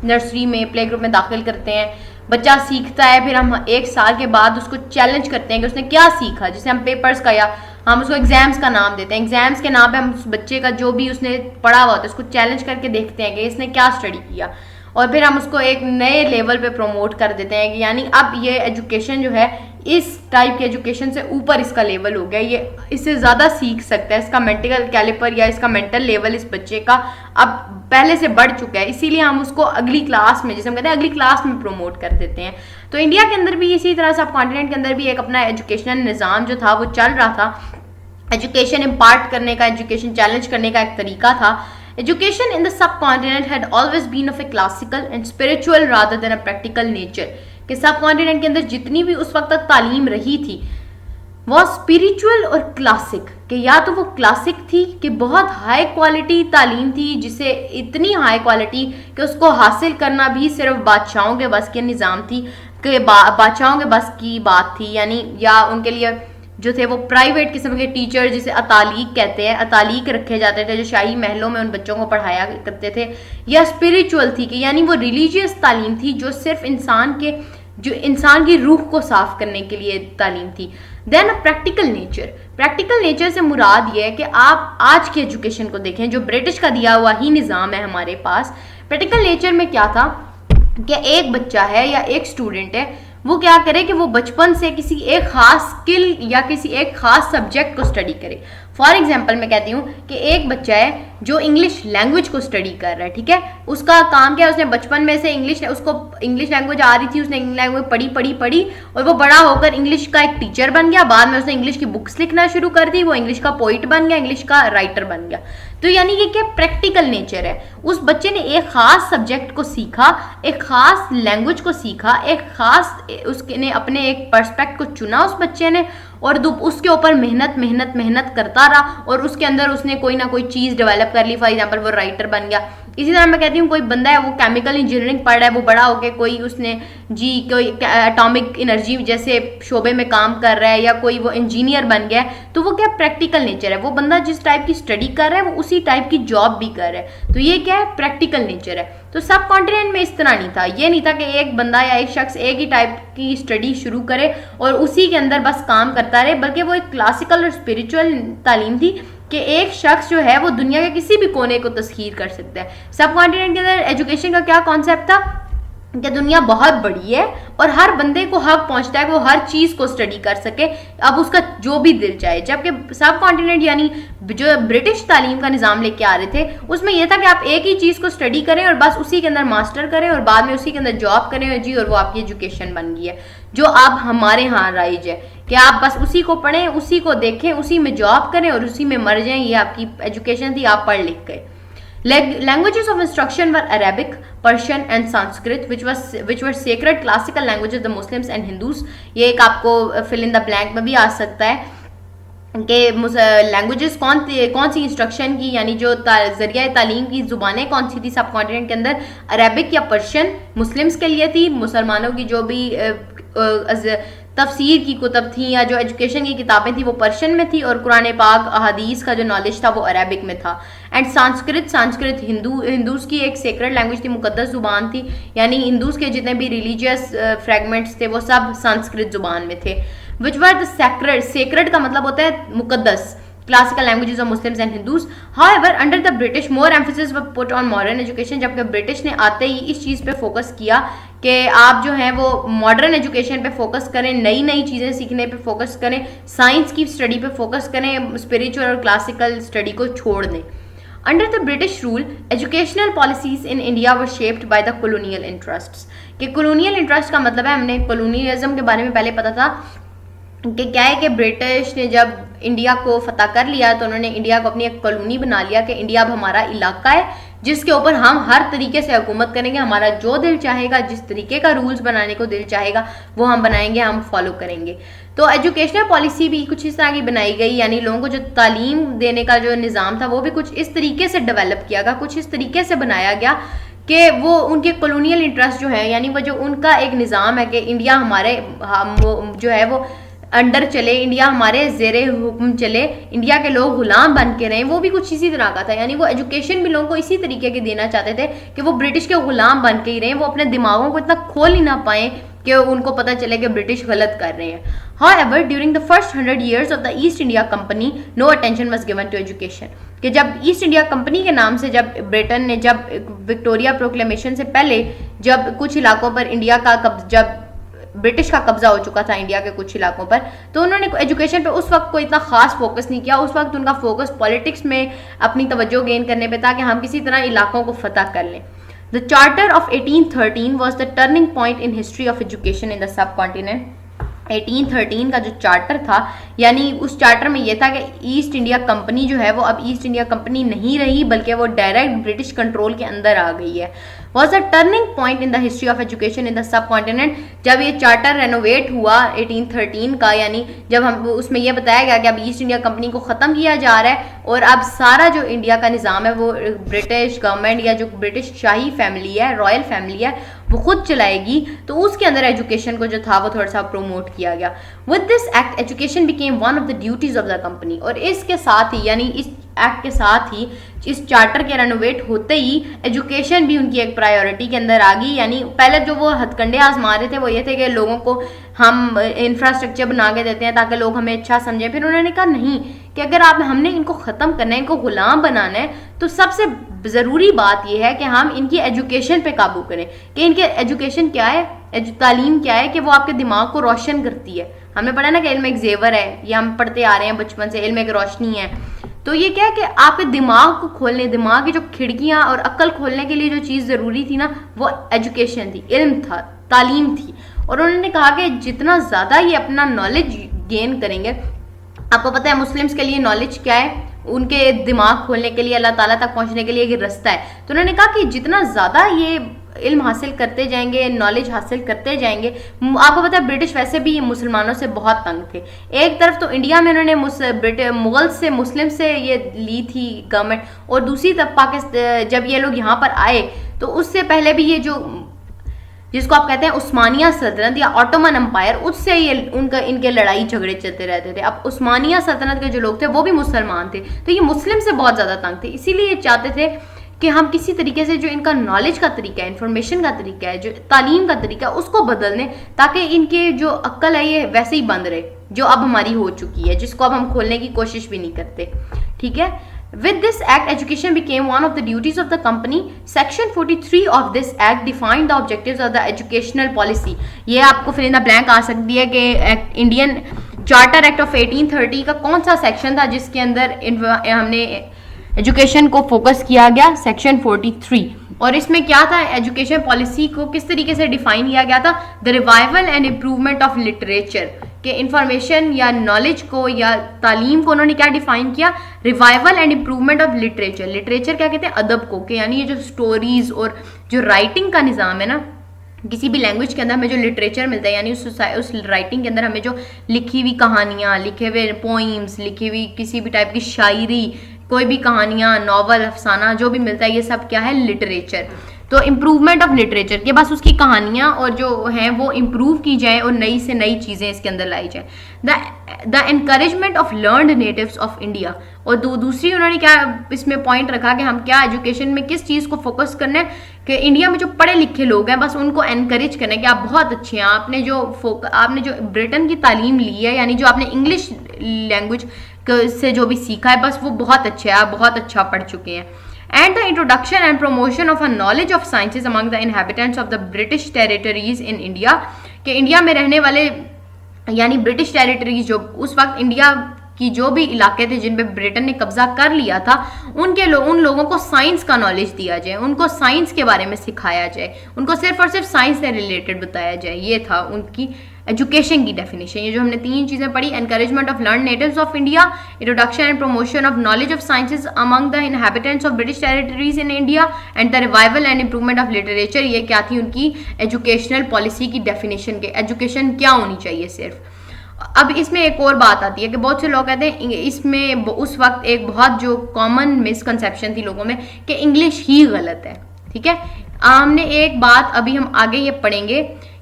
नर्सरी में, प्ले ग्रुप में दाखिल करते हैं, बच्चा सीखता है, फिर हम 1 साल के बाद उसको चैलेंज करते हैं कि उसने क्या सीखा, जिसे हम पेपर्स का या हम उसको एग्जाम्स का नाम देते हैं। एग्जाम्स के नाम पे हम उस बच्चे का जो भी उसने पढ़ा हुआ होता है उसको चैलेंज करके देखते हैं कि इसने क्या स्टडी किया, और फिर हम उसको एक नए लेवल पे प्रमोट कर देते हैं कि यानी अब ये एजुकेशन जो है इस टाइप की एजुकेशन से ऊपर इसका लेवल हो गया, ये इससे ज़्यादा सीख सकता है, इसका मेंटल कैलिपर या इसका मेंटल लेवल इस बच्चे का अब पहले से बढ़ चुका है, इसीलिए हम उसको अगली क्लास में, जैसे हम कहते हैं अगली क्लास में प्रमोट कर देते हैं। तो इंडिया के अंदर भी इसी तरह सब कॉन्टिनेंट के अंदर भी एक अपना एजुकेशनल निज़ाम जो था वो चल रहा था। एजुकेशन इम्पार्ट करने का, एजुकेशन चैलेंज करने का एक तरीका था। Education in the subcontinent had always been of a classical and spiritual rather than a practical nature, कि सब कॉन्टिनेंट के अंदर जितनी भी उस वक्त तक तालीम रही थी वो स्पिरिचुअल और क्लासिक, कि या तो वो क्लासिक थी कि बहुत हाई क्वालिटी तालीम थी, जिसे इतनी हाई क्वालिटी कि उसको हासिल करना भी सिर्फ बादशाहों के बस के निज़ाम थी, कि बादशाहों के बस की बात थी, यानी या उनके लिए जो थे वो प्राइवेट किस्म के टीचर जिसे अतालीक कहते हैं, अतालीक रखे जाते थे जो शाही महलों में उन बच्चों को पढ़ाया करते थे, या स्पिरिचुअल थी कि यानी वो रिलीजियस तालीम थी जो सिर्फ इंसान की रूह को साफ करने के लिए तालीम थी। Then practical nature, practical nature से मुराद ये है कि आप आज की एजुकेशन को देखें जो ब्रिटिश का दिया हुआ ही निज़ाम है हमारे पास। प्रैक्टिकल नेचर में क्या था कि एक बच्चा है या एक स्टूडेंट है, वो क्या करे कि वो बचपन से किसी एक खास स्किल या किसी एक खास सब्जेक्ट को स्टडी करे। फॉर एग्जांपल मैं कहती हूँ कि एक बच्चा है जो इंग्लिश लैंग्वेज को स्टडी कर रहा है, ठीक है, उसका काम क्या है, उसने बचपन में से उसको इंग्लिश लैंग्वेज आ रही थी, उसने इंग्लिश लैंग्वेज पढ़ी और वो बड़ा होकर इंग्लिश का एक टीचर बन गया, बाद में उसने इंग्लिश की बुक्स लिखना शुरू कर दी, वो इंग्लिश का पोइट बन गया, इंग्लिश का राइटर बन गया। तो यानी ये क्या प्रैक्टिकल नेचर है, उस बच्चे ने एक खास सब्जेक्ट को सीखा, एक खास लैंग्वेज को सीखा, एक खास उसने अपने एक पर्सपेक्ट को चुना उस बच्चे ने, और उसके ऊपर मेहनत करता रहा और उसके अंदर उसने कोई ना कोई चीज़ डेवलप कर ली। फॉर एग्जांपल वो राइटर बन गया। इसी तरह मैं कहती हूँ कोई बंदा है वो केमिकल इंजीनियरिंग पढ़ रहा है, वो बड़ा होकर कोई एटॉमिक एनर्जी जैसे शोबे में काम कर रहा है या कोई वो इंजीनियर बन गया है, तो वो क्या प्रैक्टिकल नेचर है, वो बंदा जिस टाइप की स्टडी कर रहा है वो उसी टाइप की जॉब भी कर रहा है, तो ये क्या है प्रैक्टिकल नेचर है। तो सब कॉन्टिनेंट में इस तरह नहीं था, ये नहीं था कि एक बंदा या एक शख्स एक ही टाइप की स्टडी शुरू करे और उसी के अंदर बस काम करता रहे, बल्कि वो एक क्लासिकल और स्पिरिचुअल तालीम थी कि एक शख्स जो है वो दुनिया के किसी भी कोने को तस्खीर कर सकता है। सब कॉन्टिनेंट के अंदर एजुकेशन का क्या कॉन्सेप्ट था कि दुनिया बहुत बड़ी है और हर बंदे को हक पहुंचता है कि वो हर चीज़ को स्टडी कर सके, अब उसका जो भी दिल चाहे। जबकि सब कॉन्टिनेंट यानी जो ब्रिटिश तालीम का निज़ाम लेके आ रहे थे उसमें यह था कि आप एक ही चीज़ को स्टडी करें और बस उसी के अंदर मास्टर करें और बाद में उसी के अंदर जॉब करें जी, और वो आपकी एजुकेशन बन गई है, जो अब हमारे यहाँ राइज है कि आप बस उसी को पढ़ें, उसी को देखें, उसी में जॉब करें और उसी में मर जाएं। ये आपकी एजुकेशन थी, आप पढ़ लिख गए। Languages of instruction were Arabic, Persian and Sanskrit, which were sacred classical languages of the Muslims and Hindus. ये एक आपको fill in the blank में भी आ सकता है कि लैंग्वेजेस कौन सी इंस्ट्रक्शन की यानी जो जरिया तालीम की ज़ुबानें कौन सी थी सब कॉन्टिनेंट के अंदर, अरेबिक या पर्शियन मुस्लिम्स के लिए थी, मुसलमानों की जो भी तफसीर की कुतब थी या जो एजुकेशन की किताबें थी वो पर्शियन में थी, और कुरान पाक अहादीस का जो नॉलेज था वो अरेबिक में था। एंड संस्कृत हिंदूज़ की एक सेक्रेड लैंग्वेज थी, मुकद्दस ज़ुबान थी, यानी हिंदूज़ के जितने भी रिलीजियस फ्रेगमेंट्स थे वो सब संस्कृत ज़ुबान में थे। विच वर द सेक्रेड का मतलब होता है मुकद्दस, classical languages of Muslims and Hindus. However, under the British, more emphasis was put on modern education. जबकि ब्रिटिश ने आते ही इस चीज़ पे फोकस किया कि आप जो हैं वो मॉडर्न एजुकेशन पे फोकस करें, नई नई चीज़ें सीखने पे फोकस करें, साइंस की स्टडी पे फोकस करें, स्पिरिचुअल और क्लासिकल स्टडी को छोड़ दें। Under the British rule, educational policies in India were shaped by the colonial interests. कि colonial interest का मतलब है, हमने colonialism के बारे में पहले पता था कि क्या है कि ब्रिटिश ने जब इंडिया को फतह कर लिया तो उन्होंने इंडिया को अपनी एक कॉलोनी बना लिया कि इंडिया अब हमारा इलाका है जिसके ऊपर हम हर तरीके से हुकूमत करेंगे, हमारा जो दिल चाहेगा, जिस तरीके का रूल्स बनाने को दिल चाहेगा वो हम बनाएंगे, हम फॉलो करेंगे। तो एजुकेशनल पॉलिसी भी कुछ इस तरह की बनाई गई, यानी लोगों को जो तालीम देने का जो निज़ाम था वो भी कुछ इस तरीके से डेवलप किया गया, कुछ इस तरीके से बनाया गया कि वो उनके कॉलोनियल इंटरेस्ट जो है, यानी वो जो उनका एक निज़ाम है कि इंडिया हमारे जो है वो अंडर चले, इंडिया हमारे ज़ेरे हुक्म चले, इंडिया के लोग गुलाम बन के रहें, वो भी कुछ इसी तरह का था। यानी वो एजुकेशन भी लोगों को इसी तरीके के देना चाहते थे कि वो ब्रिटिश के गुलाम बन के ही रहें, वो अपने दिमागों को इतना खोल ही ना पाएँ कि उनको पता चले कि ब्रिटिश गलत कर रहे हैं। However, during the first 100 years of the East India Company, no attention was given to education. कि जब ईस्ट इंडिया कंपनी के नाम से जब ब्रिटेन ने जब विक्टोरिया प्रोक्लेमेशन से पहले जब कुछ इलाकों पर इंडिया का जब ब्रिटिश का कब्जा हो चुका था इंडिया के कुछ इलाकों पर, तो उन्होंने एजुकेशन पे उस वक्त कोई इतना खास फोकस नहीं किया। उस वक्त उनका फोकस पॉलिटिक्स में अपनी तवज्जो गेन करने पे था कि हम किसी तरह इलाकों को फतह कर लें। The charter of 1813 was the turning point in history of education in the सब कॉन्टिनेंट। 1813 का जो चार्टर था, यानी उस चार्टर में यह था कि ईस्ट इंडिया कंपनी जो है वो अब ईस्ट इंडिया कंपनी नहीं रही, बल्कि वो डायरेक्ट ब्रिटिश कंट्रोल के अंदर आ गई है। Was a turning point in the history of education in the सब कॉन्टिनेंट। जब ये चार्टर रेनोवेट हुआ 1813 का, यानी जब हम उसमें यह बताया गया कि अब ईस्ट इंडिया कंपनी को ख़त्म किया जा रहा है और अब सारा जो इंडिया का निज़ाम है वो ब्रिटिश गवर्नमेंट या जो ब्रिटिश शाही फैमिली है, रॉयल फैमिली है, वो खुद चलाएगी, तो उसके अंदर एजुकेशन को जो था वो थोड़ा सा प्रमोट किया गया। With this act education became one of the duties of the company. और इसके साथ ही, यानी इस एक्ट के साथ ही, इस चार्टर के रेनोवेट होते ही एजुकेशन भी उनकी एक प्रायोरिटी के अंदर आ गई। यानी पहले जो वो हथकंडे आजमा रहे थे वो ये थे कि लोगों को हम इंफ्रास्ट्रक्चर बना के देते हैं ताकि लोग हमें अच्छा समझें। फिर उन्होंने कहा नहीं, कि अगर हमने इनको ख़त्म करना है, इनको गुलाम बनाना है, तो सबसे ज़रूरी बात यह है कि हम इनकी एजुकेशन पे काबू करें। कि इनके एजुकेशन क्या है, तालीम क्या है, कि वो आपके दिमाग को रोशन करती है। हमने पढ़ा ना कि इल्म एक जेवर है, ये हम पढ़ते आ रहे हैं बचपन से, इल्म एक रोशनी है। तो ये क्या है कि आपके दिमाग को खोलने, दिमाग की जो खिड़कियाँ और अक्ल खोलने के लिए जो चीज़ ज़रूरी थी ना, वो एजुकेशन थी, इल्म था, तालीम थी। और उन्होंने कहा कि जितना ज़्यादा ये अपना नॉलेज गेन करेंगे, आपको पता है मुस्लिम्स के लिए नॉलेज क्या है, उनके दिमाग खोलने के लिए, अल्लाह ताला तक पहुंचने के लिए एक रास्ता है। तो उन्होंने कहा कि जितना ज़्यादा ये इल्म हासिल करते जाएंगे, नॉलेज हासिल करते जाएंगे। आपको पता है ब्रिटिश वैसे भी मुसलमानों से बहुत तंग थे। एक तरफ तो इंडिया में उन्होंने मुगल से, मुस्लिम से ये ली थी गवर्नमेंट, और दूसरी तरफ पाकिस्तान, जब ये लोग यहाँ पर आए तो उससे पहले भी ये जो जिसको आप कहते हैं उस्मानिया सल्तनत या ऑटोमन एम्पायर, उससे ये इनके लड़ाई झगड़े चलते रहते थे। अब उस्मानिया सल्तनत के जो लोग थे वो भी मुसलमान थे, तो ये मुस्लिम से बहुत ज़्यादा तंग थे। इसीलिए ये चाहते थे कि हम किसी तरीके से जो इनका नॉलेज का तरीका है, इन्फॉर्मेशन का तरीका है, जो तालीम का तरीका है, उसको बदल दें, ताकि इनके जो अक्ल है ये वैसे ही बंद रहे जो अब हमारी हो चुकी है, जिसको अब हम खोलने की कोशिश भी नहीं करते। ठीक है। With this act, education became one of the duties of the company. Section 43 of this act defined the objectives of the educational policy. ये आपको फिर इन द ब्लैंक आ सकती है कि इंडियन चार्टर एक्ट ऑफ 1830 का कौन सा सेक्शन था जिसके अंदर हमने एजुकेशन को फोकस किया गया, सेक्शन 43। और इसमें क्या था, एजुकेशन पॉलिसी को किस तरीके से डिफाइन किया गया था, the revival and improvement of literature, के इंफॉर्मेशन या नॉलेज को या तालीम को उन्होंने क्या डिफाइन किया, revival and improvement of literature. Literature क्या कहते हैं, अदब को, कि यानी ये जो स्टोरीज और जो राइटिंग का निज़ाम है ना, किसी भी लैंग्वेज के अंदर हमें जो लिटरेचर मिलता है, यानी उस राइटिंग के अंदर हमें जो लिखी हुई कहानियाँ, लिखे हुए पोइम्स, लिखी हुई किसी भी टाइप की शायरी, कोई भी कहानियाँ, नॉवल, अफसाना जो भी मिलता है, ये सब क्या है, लिटरेचर। तो इम्प्रूवमेंट ऑफ लिटरेचर के बस उसकी कहानियाँ और जो हैं वो इम्प्रूव की जाए और नई से नई चीज़ें इसके अंदर लाई जाए। The encouragement of learned natives of India. और दूसरी उन्होंने क्या इसमें पॉइंट रखा कि हम क्या एजुकेशन में किस चीज़ को फोकस करना है, कि इंडिया में जो पढ़े लिखे लोग हैं बस उनको एनकरेज करना है कि आप बहुत अच्छे हैं, आपने जो ब्रिटेन की तालीम ली है, यानी जो आपने इंग्लिश लैंग्वेज से जो भी सीखा है, बस वो बहुत अच्छे है, आप बहुत अच्छा पढ़ चुके हैं। And the introduction and promotion of a knowledge of sciences among the inhabitants of the British territories in India, कि इंडिया में रहने वाले यानी ब्रिटिश टेरिटरीज, जो उस वक्त इंडिया की जो भी इलाके थे जिन पे ब्रिटेन ने कब्जा कर लिया था, उन लोगों को साइंस का नॉलेज दिया जाए, उनको साइंस के बारे में सिखाया जाए, उनको सिर्फ और सिर्फ साइंस से रिलेटेड बताया जाए। ये था उनकी एजुकेशन की डेफिनेशन। ये जो हमने तीन चीज़ें पढ़ी, encouragement of learn natives of India, introduction and promotion of knowledge of sciences among the inhabitants of British territories in India, and the revival and improvement of literature. ये क्या थी उनकी एजुकेशनल पॉलिसी की डेफिनेशन के, education क्या होनी चाहिए सिर्फ। अब इसमें एक और बात आती है कि बहुत से लोग कहते हैं इसमें उस वक्त एक बहुत जो कॉमन मिसकंसेप्शन थी लोगों में कि इंग्लिश ही गलत है। ठीक है, हमने एक बात अभी हम आगे ये पढ़ेंगे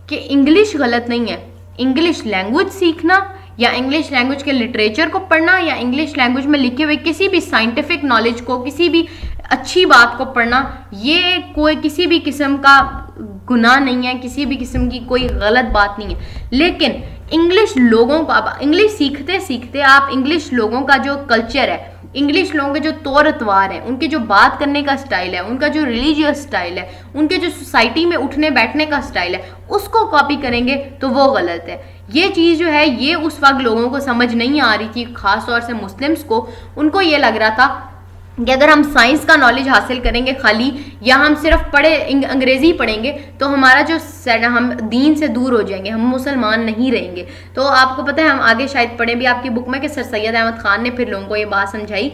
कि इंग्लिश गलत नहीं है। इंग्लिश लैंग्वेज सीखना या इंग्लिश लैंग्वेज के लिटरेचर को पढ़ना या इंग्लिश लैंग्वेज में लिखे हुए किसी भी साइंटिफिक नॉलेज को, किसी भी अच्छी बात को पढ़ना, ये कोई किसी भी किस्म का गुनाह नहीं है, किसी भी किस्म की कोई गलत बात नहीं है। लेकिन इंग्लिश लोगों को, अब इंग्लिश सीखते सीखते आप इंग्लिश लोगों का जो कल्चर है इंग्लिश लोगों के जो तौर अतवार हैं, उनके जो बात करने का स्टाइल है, उनका जो रिलीजियस स्टाइल है, उनके जो सोसाइटी में उठने बैठने का स्टाइल है, उसको कॉपी करेंगे तो वो गलत है। ये चीज़ जो है ये उस वक्त लोगों को समझ नहीं आ रही थी, खास तौर से मुस्लिम्स को। उनको ये लग रहा था कि अगर हम साइंस का नॉलेज हासिल करेंगे खाली, या हम सिर्फ अंग्रेजी पढ़ेंगे, तो हमारा जो हम दीन से दूर हो जाएंगे, हम मुसलमान नहीं रहेंगे। तो आपको पता है, हम आगे शायद पढ़े भी आपकी बुक में कि सर सैयद अहमद खान ने फिर लोगों को ये बात समझाई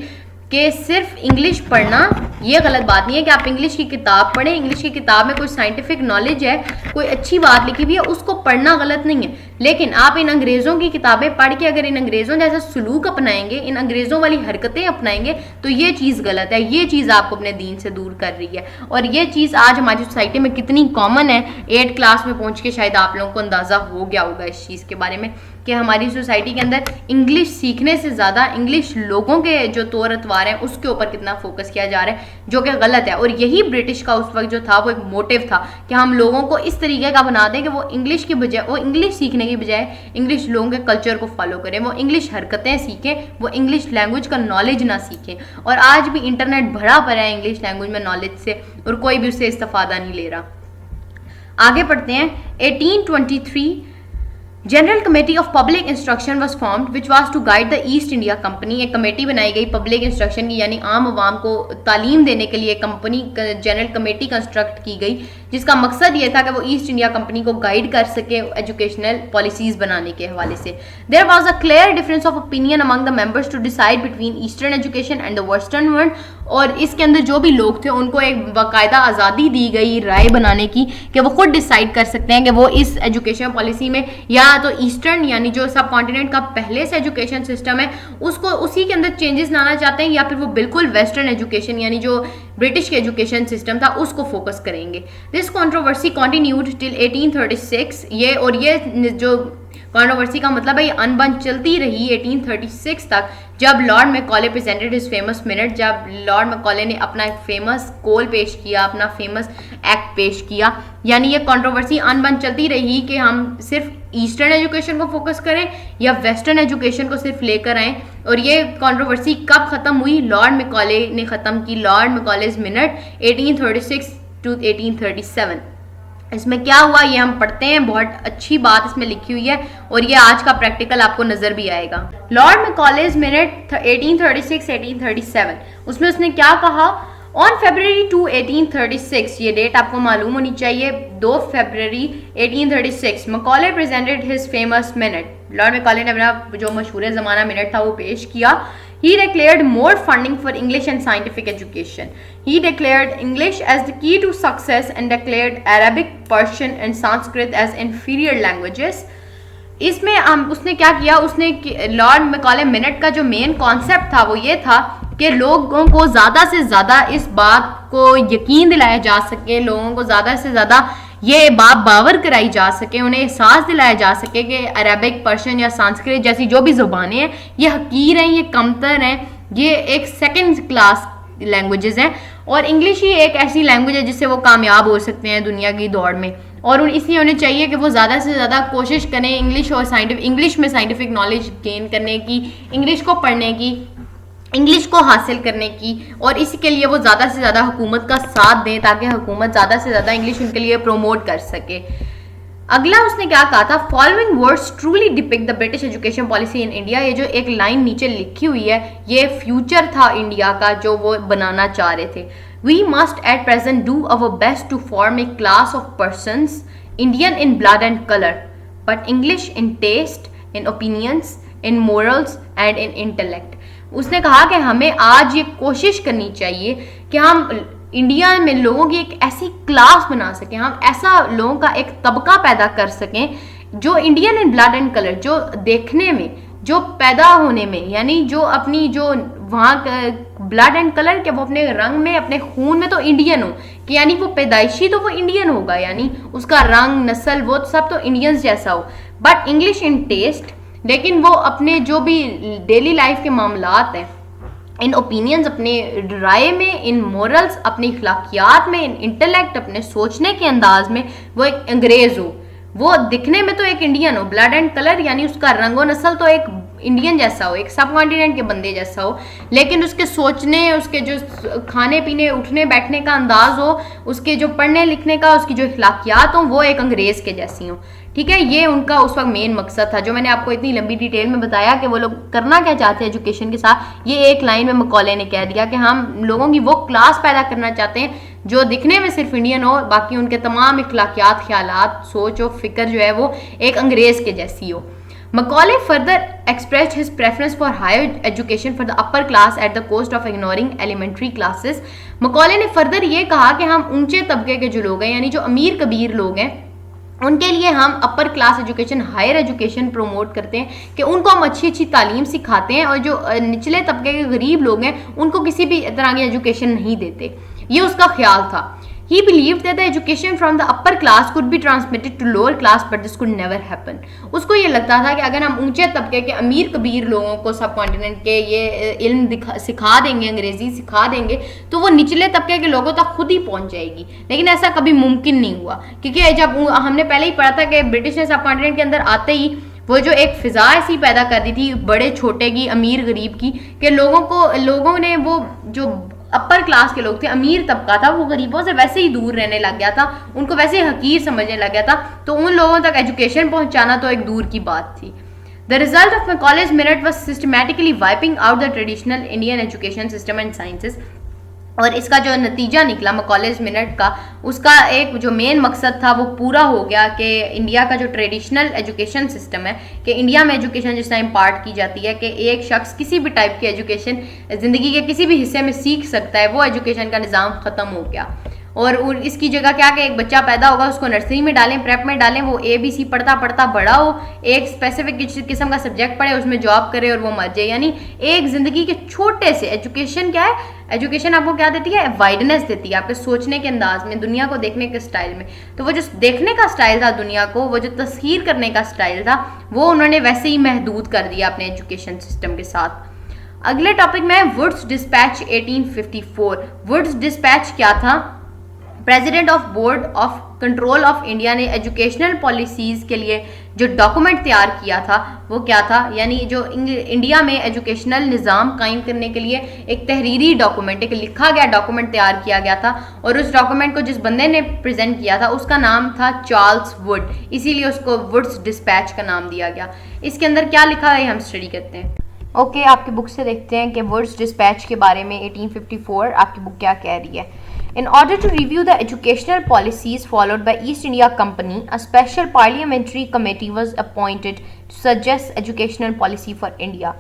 कि सिर्फ इंग्लिश पढ़ना ये गलत बात नहीं है कि आप इंग्लिश की किताब पढ़ें, इंग्लिश की किताब में कोई साइंटिफिक नॉलेज है, कोई अच्छी बात लिखी हुई है, उसको पढ़ना गलत नहीं है। लेकिन आप इन अंग्रेज़ों की किताबें पढ़ के अगर इन अंग्रेज़ों जैसा सलूक अपनाएंगे, इन अंग्रेज़ों वाली हरकतें अपनाएंगे, तो ये चीज़ गलत है, ये चीज़ आपको अपने दीन से दूर कर रही है। और ये चीज़ आज हमारी सोसाइटी में कितनी कॉमन है, 8th क्लास में पहुँच के शायद आप लोगों को अंदाज़ा हो गया होगा इस चीज़ के बारे में कि हमारी सोसाइटी के अंदर इंग्लिश सीखने से ज़्यादा इंग्लिश लोगों के जो तौर अतवार हैं उसके ऊपर कितना फोकस किया जा रहा है, जो कि गलत है। और यही ब्रिटिश का उस वक्त जो था वो एक मोटिव था कि हम लोगों को इस तरीके का बना दें कि वो इंग्लिश की बजाय, वो इंग्लिश सीखने की बजाय इंग्लिश लोगों के कल्चर को फॉलो करें, वो इंग्लिश हरकतें सीखें, वो इंग्लिश लैंग्वेज का नॉलेज ना सीखें। और आज भी इंटरनेट भरा पड़ा है इंग्लिश लैंग्वेज में नॉलेज से, और कोई भी उससे इस्तेफादा नहीं ले रहा। आगे पढ़ते हैं। 1823 general committee of public instruction was formed which was to guide the East India Company. एक कमेटी बनाई गई पब्लिक इंस्ट्रक्शन की, यानी आम आवाम को तालीम देने के लिए कंपनी जनरल कमेटी कंस्ट्रक्ट की गई, जिसका मकसद ये था कि वो ईस्ट इंडिया कंपनी को गाइड कर सके एजुकेशनल पॉलिसीज बनाने के हवाले से। There was a clear difference of opinion among the members to decide between eastern education and the western one. और इसके अंदर जो भी लोग थे उनको एक बाकायदा आज़ादी दी गई राय बनाने की कि वो खुद डिसाइड कर सकते हैं कि वो इस एजुकेशन पॉलिसी में या तो ईस्टर्न यानी जो सब कॉन्टिनेंट का पहले से एजुकेशन सिस्टम है उसको उसी के अंदर चेंजेस लाना चाहते हैं, या फिर वो बिल्कुल वेस्टर्न एजुकेशन यानी जो ब्रिटिश के एजुकेशन सिस्टम था उसको फोकस करेंगे। This controversy continued till 1836। ये जो कंट्रोवर्सी का मतलब है ये अनबन चलती रही 1836 तक, जब Lord Macaulay presented his famous minute, जब लॉर्ड मैकॉले ने अपना एक फेमस कॉल पेश किया, अपना फेमस एक्ट पेश किया। यानी ये कंट्रोवर्सी अनबन चलती रही कि हम सिर्फ ईस्टर्न एजुकेशन को फोकस करें या वेस्टर्न एजुकेशन को सिर्फ लेकर आएँ। और ये कंट्रोवर्सी कब ख़त्म हुई? लॉर्ड मैकॉले ने ख़त्म की, लॉर्ड मैकॉलेज मिनट 1836 to 1837। इसमें क्या हुआ ये हम पढ़ते हैं, बहुत अच्छी बात इसमें लिखी हुई है और ये आज का प्रैक्टिकल आपको नजर भी आएगा। लॉर्ड मैकॉलेज मिनट 1836-1837, उसमें उसने क्या कहा? ऑन February 2, 1836, ये डेट आपको मालूम होनी चाहिए, 2 फरवरी 1836, Macaulay presented his famous minute. Lord Macaulay ने अपना जो मशहूर ज़माना मिनट था वो पेश किया। He declared more funding for English and scientific education. He declared English as the key to success and declared Arabic, Persian and Sanskrit as inferior languages. इसमें उसने क्या किया? उसने लॉर्ड मैकॉले मिनट का जो मेन कॉन्सेप्ट था वो ये था कि लोगों को ज़्यादा से ज़्यादा इस बात को यकीन दिलाया जा सके, लोगों को ज़्यादा से ज़्यादा ये बात बावर कराई जा सके, उन्हें एहसास दिलाया जा सके कि अरबिक, पर्शियन या संस्कृत जैसी जो भी ज़ुबानें हैं ये हकीर हैं, ये कमतर हैं, ये एक सेकंड क्लास लैंग्वेजेस हैं और इंग्लिश ही एक ऐसी लैंग्वेज है जिससे वो कामयाब हो सकते हैं दुनिया की दौड़ में। और इसलिए उन्हें चाहिए कि वो ज़्यादा से ज़्यादा कोशिश करें इंग्लिश में साइंटिफिक नॉलेज गेन करने की, इंग्लिश को पढ़ने की, इंग्लिश को हासिल करने की, और इसके लिए वो ज़्यादा से ज़्यादा हुकूमत का साथ दें ताकि हुकूमत ज़्यादा से ज़्यादा इंग्लिश उनके लिए प्रोमोट कर सके। अगला उसने क्या कहा था? Following words truly depict the British education policy in India. ये जो एक लाइन नीचे लिखी हुई है ये फ्यूचर था इंडिया का जो वो बनाना चाह रहे थे। We must at present do our best to form a class of persons Indian in blood and colour but English in taste, in opinions, in morals and in intellect. उसने कहा कि हमें आज ये कोशिश करनी चाहिए कि हम इंडिया में लोगों की एक ऐसी क्लास बना सकें, हम ऐसा लोगों का एक तबका पैदा कर सकें जो Indian in blood and colour, जो देखने में, जो पैदा होने में, यानी जो अपनी जो वहाँ ब्लड एंड कलर के वो अपने रंग में, अपने खून में तो इंडियन हो कि यानी वो पैदाइशी तो वो इंडियन होगा, यानी उसका रंग, नस्ल, वो सब तो इंडियंस जैसा हो। बट इंग्लिश इन टेस्ट, लेकिन वो अपने जो भी डेली लाइफ के मामलात हैं, इन ओपिनियंस, अपने राय में, इन मोरल्स, अपनी अखलाकियात में, इन इंटेलेक्ट, अपने सोचने के अंदाज में वो एक अंग्रेज हो। वो दिखने में तो एक इंडियन हो, ब्लड एंड कलर यानी उसका रंगो नस्ल तो एक इंडियन जैसा हो, एक सब कॉन्टिनेंट के बंदे जैसा हो, लेकिन उसके सोचने, उसके जो खाने पीने उठने बैठने का अंदाज हो, उसके जो पढ़ने लिखने का, उसकी जो इखलाकियात हो, वो एक अंग्रेज़ के जैसी हो। ठीक है, ये उनका उस वक्त मेन मकसद था, जो मैंने आपको इतनी लंबी डिटेल में बताया कि वो लोग करना क्या चाहते हैं एजुकेशन के साथ। ये एक लाइन में मकौले ने कह दिया कि हम लोगों की वो क्लास पैदा करना चाहते हैं जो दिखने में सिर्फ इंडियन हो, बाकी उनके तमाम इखलाकियात, ख्यालात, सोच और फिक्र जो है वो एक अंग्रेज़ के जैसी हो। Macaulay further expressed his preference for higher education for the upper class at the cost of ignoring elementary classes. Macaulay ने फर्दर ये कहा कि हम ऊंचे तबके के जो लोग हैं, यानी जो अमीर कबीर लोग हैं, उनके लिए हम upper class education, higher education promote करते हैं कि उनको हम अच्छी अच्छी तालीम सिखाते हैं, और जो निचले तबके के गरीब लोग हैं उनको किसी भी तरह की एजुकेशन नहीं देते। ये उसका ख्याल था। He believed that the education from the upper class could be transmitted to lower class, but this could never happen. उसको ये लगता था कि अगर हम ऊंचे तबके के अमीर कबीर लोगों को सब कॉन्टिनेंट के ये इल्म सिखा देंगे, अंग्रेजी सिखा देंगे, तो वो निचले तबके के लोगों तक खुद ही पहुंच जाएगी। लेकिन ऐसा कभी मुमकिन नहीं हुआ, क्योंकि जब हमने पहले ही पढ़ा था कि ब्रिटिश ने सब कॉन्टिनेंट के अंदर आते ही वो जो एक फिजा ऐसी पैदा कर दी थी बड़े छोटे की, अमीर गरीब की, कि लोगों ने वो जो अपर क्लास के लोग थे, अमीर तबका था, वो गरीबों से वैसे ही दूर रहने लग गया था, उनको वैसे ही हकीर समझने लग गया था, तो उन लोगों तक एजुकेशन पहुंचाना तो एक दूर की बात थी। The result of Macaulay's minute was systematically wiping out the traditional Indian education system and sciences. और इसका जो नतीजा निकला मकॉलेज मिनट का, उसका एक जो मेन मकसद था वो पूरा हो गया कि इंडिया का जो ट्रेडिशनल एजुकेशन सिस्टम है, कि इंडिया में एजुकेशन जिस टाइम पार्ट की जाती है कि एक शख्स किसी भी टाइप की एजुकेशन ज़िंदगी के किसी भी हिस्से में सीख सकता है, वो एजुकेशन का निज़ाम ख़त्म हो गया। और इसकी जगह क्या कि एक बच्चा पैदा होगा, उसको नर्सरी में डालें, प्रेप में डालें, वो ABC पढ़ता पढ़ता बड़ा हो, एक स्पेसिफिक किस्म का सब्जेक्ट पढ़े, उसमें जॉब करे और वो मर जाए। यानी एक ज़िंदगी के छोटे से एजुकेशन क्या है, एजुकेशन आपको क्या देती है, वाइडनेस देती है आपके सोचने के अंदाज में, दुनिया को देखने के स्टाइल में। तो वो जो देखने का स्टाइल था दुनिया को, वो जो तस्खीर करने का स्टाइल था, वो उन्होंने वैसे ही महदूद कर दिया अपने एजुकेशन सिस्टम के साथ। अगले टॉपिक में वुड्स डिस्पैच 1854। वुड्स डिस्पैच क्या था? President of board of control of India ने एजुकेशनल पॉलिसीज़ के लिए जो डॉक्यूमेंट तैयार किया था वो क्या था, यानी जो इंडिया में एजुकेशनल निज़ाम कायम करने के लिए एक तहरीरी डॉक्यूमेंट, एक लिखा गया डॉक्यूमेंट तैयार किया गया था, और उस डॉक्यूमेंट को जिस बंदे ने प्रेजेंट किया था उसका नाम था चार्ल्स वुड, इसीलिए उसको वुड्स डिस्पैच का नाम दिया गया। इसके अंदर क्या लिखा है हम स्टडी करते हैं। ओके, आपकी बुक से देखते हैं कि वुड्स डिस्पैच के बारे में 1854 आपकी बुक क्या कह रही है। In order to review the educational policies followed by East India Company, a special parliamentary committee was appointed to suggest educational policy for India.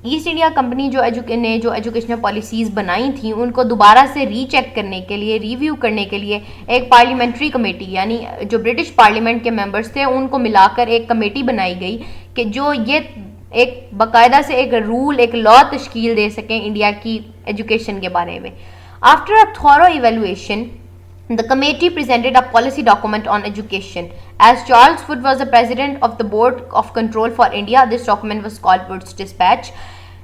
East India company जो एजुकेशनल पॉलिसीज़ बनाई थी उनको दोबारा से रीचेक करने के लिए, रिव्यू करने के लिए एक पार्लियामेंट्री कमेटी, यानी जो ब्रिटिश पार्लियामेंट के मेंबर्स थे उनको मिलाकर एक कमेटी बनाई गई कि जो ये एक बाकायदा से एक रूल, एक लॉ तश्कील दे सकें इंडिया की एजुकेशन के बारे में। After a thorough evaluation, the committee presented a policy document on education. As Charles Wood was the president of the Board of Control for India, this document was called Wood's Dispatch.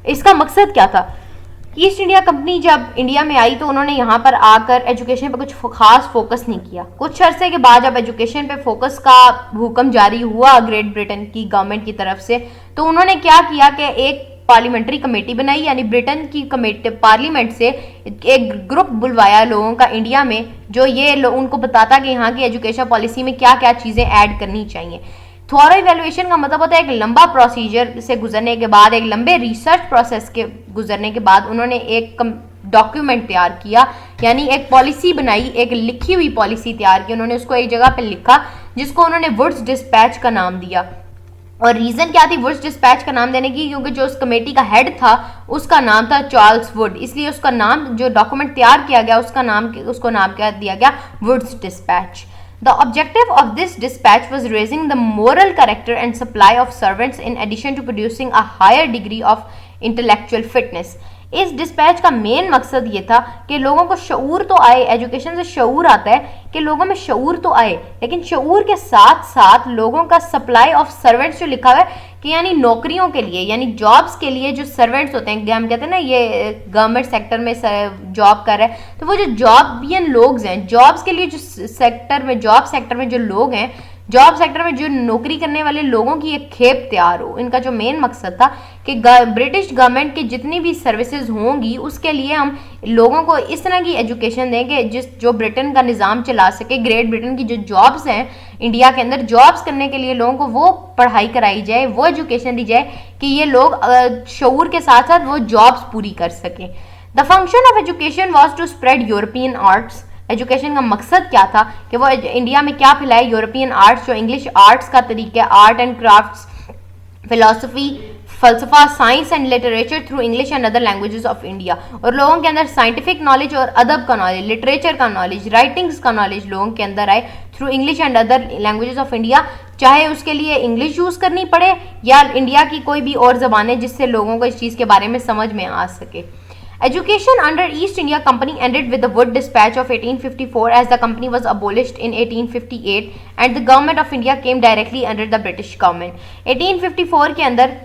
इसका मकसद क्या था? East India company जब India में आई तो उन्होंने यहाँ पर आकर एजुकेशन पर कुछ खास फोकस नहीं किया। कुछ अरसे के बाद जब एजुकेशन पे फोकस का हुक्म जारी हुआ ग्रेट ब्रिटेन की गवर्नमेंट की तरफ से, तो उन्होंने क्या किया कि एक पार्लियामेंट्री कमेटी बनाई, यानी ब्रिटेन की कमेटी पार्लियामेंट से एक ग्रुप बुलवाया लोगों का इंडिया में, जो ये उनको बताता कि यहाँ की एजुकेशन पॉलिसी में क्या क्या चीज़ें ऐड करनी चाहिए। थॉरो इवेल्युएशन का मतलब होता है एक लंबा प्रोसीजर से गुजरने के बाद, एक लंबे रिसर्च प्रोसेस के गुजरने के बाद उन्होंने एक डॉक्यूमेंट तैयार किया, यानी एक पॉलिसी बनाई, एक लिखी हुई पॉलिसी तैयार की। उन्होंने उसको एक जगह पर लिखा जिसको उन्होंने वुड्स डिस्पैच का नाम दिया। और रीज़न क्या थी वुड्स डिस्पैच का नाम देने की? क्योंकि जो उस कमेटी का हेड था उसका नाम था चार्ल्स वुड, इसलिए उसका नाम, जो डॉक्यूमेंट तैयार किया गया उसको नाम क्या दिया गया? Wood's dispatch. The objective of this dispatch was raising the moral character and supply of servants in addition to producing a higher degree of intellectual fitness. इस डिस्पैच का मेन मकसद ये था कि लोगों को शऊर तो आए, एजुकेशन से शऊर आता है कि लोगों में शऊर तो आए, लेकिन शऊर के साथ साथ लोगों का सप्लाई ऑफ सर्वेंट्स जो लिखा हुआ है कि यानी नौकरियों के लिए, यानी जॉब्स के लिए जो सर्वेंट्स होते हैं, हम कहते हैं ना ये गवर्नमेंट सेक्टर में जॉब कर रहे हैं, तो वो जो जॉबियन लोग हैं, जॉब्स के लिए जो सेक्टर में, जॉब सेक्टर में जो लोग हैं, जॉब सेक्टर में जो नौकरी करने वाले लोगों की एक खेप तैयार हो। इनका जो मेन मकसद था कि ब्रिटिश गवर्नमेंट की जितनी भी सर्विसेज होंगी उसके लिए हम लोगों को इस तरह की एजुकेशन देंगे जो ब्रिटेन का निज़ाम चला सके। ग्रेट ब्रिटेन की जो जॉब्स हैं इंडिया के अंदर, जॉब्स करने के लिए लोगों को वो पढ़ाई कराई जाए, वो एजुकेशन दी जाए कि ये लोग शऊर के साथ साथ वो जॉब्स पूरी कर सकें। The function of education was to spread European arts. Education का मकसद क्या था कि वो इंडिया में क्या फैलाए, यूरोपियन आर्ट्स, जो इंग्लिश आर्ट्स का तरीका, आर्ट एंड क्राफ्ट्स, फिलोसफी, फलसफा, science and literature through English and other languages of India. और लोगों के अंदर साइंटिफिक नॉलेज और अदब का नॉलेज, लिटरेचर का नॉलेज, राइटिंग्स का नॉलेज लोगों के अंदर आए through English and other languages of India, चाहे उसके लिए इंग्लिश यूज़ करनी पड़े या इंडिया की कोई भी और ज़बानें, जिससे लोगों को इस चीज़ के बारे में समझ में आ सके। Education under East India Company ended with the Wood Dispatch of 1854 as the company was abolished in 1858 and the government of India came directly under the British government। 1854 के अंदर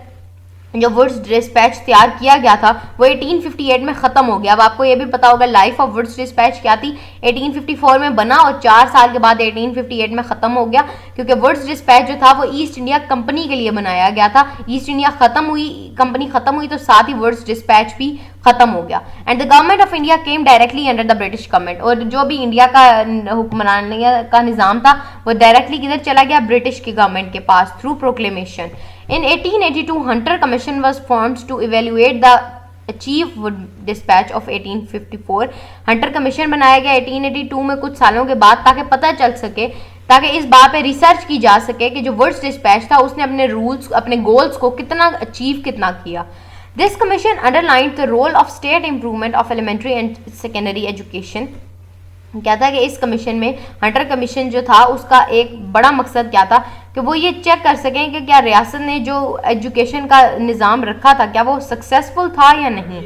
जो वुड्स डिस्पैच तैयार किया गया था वो 1858 में ख़त्म हो गया। अब आपको ये भी पता होगा लाइफ ऑफ वुड्स डिस्पैच क्या थी। 1854 में बना और 4 साल के बाद 1858 में ख़त्म हो गया, क्योंकि वुड्स डिस्पैच जो था वो ईस्ट इंडिया कंपनी के लिए बनाया गया था। ईस्ट इंडिया ख़त्म हुई, कंपनी ख़त्म हुई तो साथ ही वुड्स डिस्पैच भी ख़त्म हो गया। And the government of India came directly under the British government. और जो भी इंडिया का हुक्मरानी का निज़ाम था वो डायरेक्टली किधर चला गया, ब्रिटिश की गवर्नमेंट के पास, through proclamation. In 1882, Hunter Commission was formed to evaluate the Chief Wood Dispatch of 1854। Hunter commission बनाया गया 1882 में कुछ सालों के बाद, ताकि पता चल सके, ताकि इस बात पे रिसर्च की जा सके कि जो वुड्स डिस्पैच था उसने अपने रूल्स, अपने गोल्स को कितना अचीव कितना किया। This commission underlined the role of state improvement of elementary and secondary education. कहता है कि इस कमीशन में, हंटर कमीशन जो था उसका एक बड़ा मकसद क्या था कि वो ये चेक कर सकें कि क्या रियासत ने जो एजुकेशन का निज़ाम रखा था क्या वो सक्सेसफुल था या नहीं।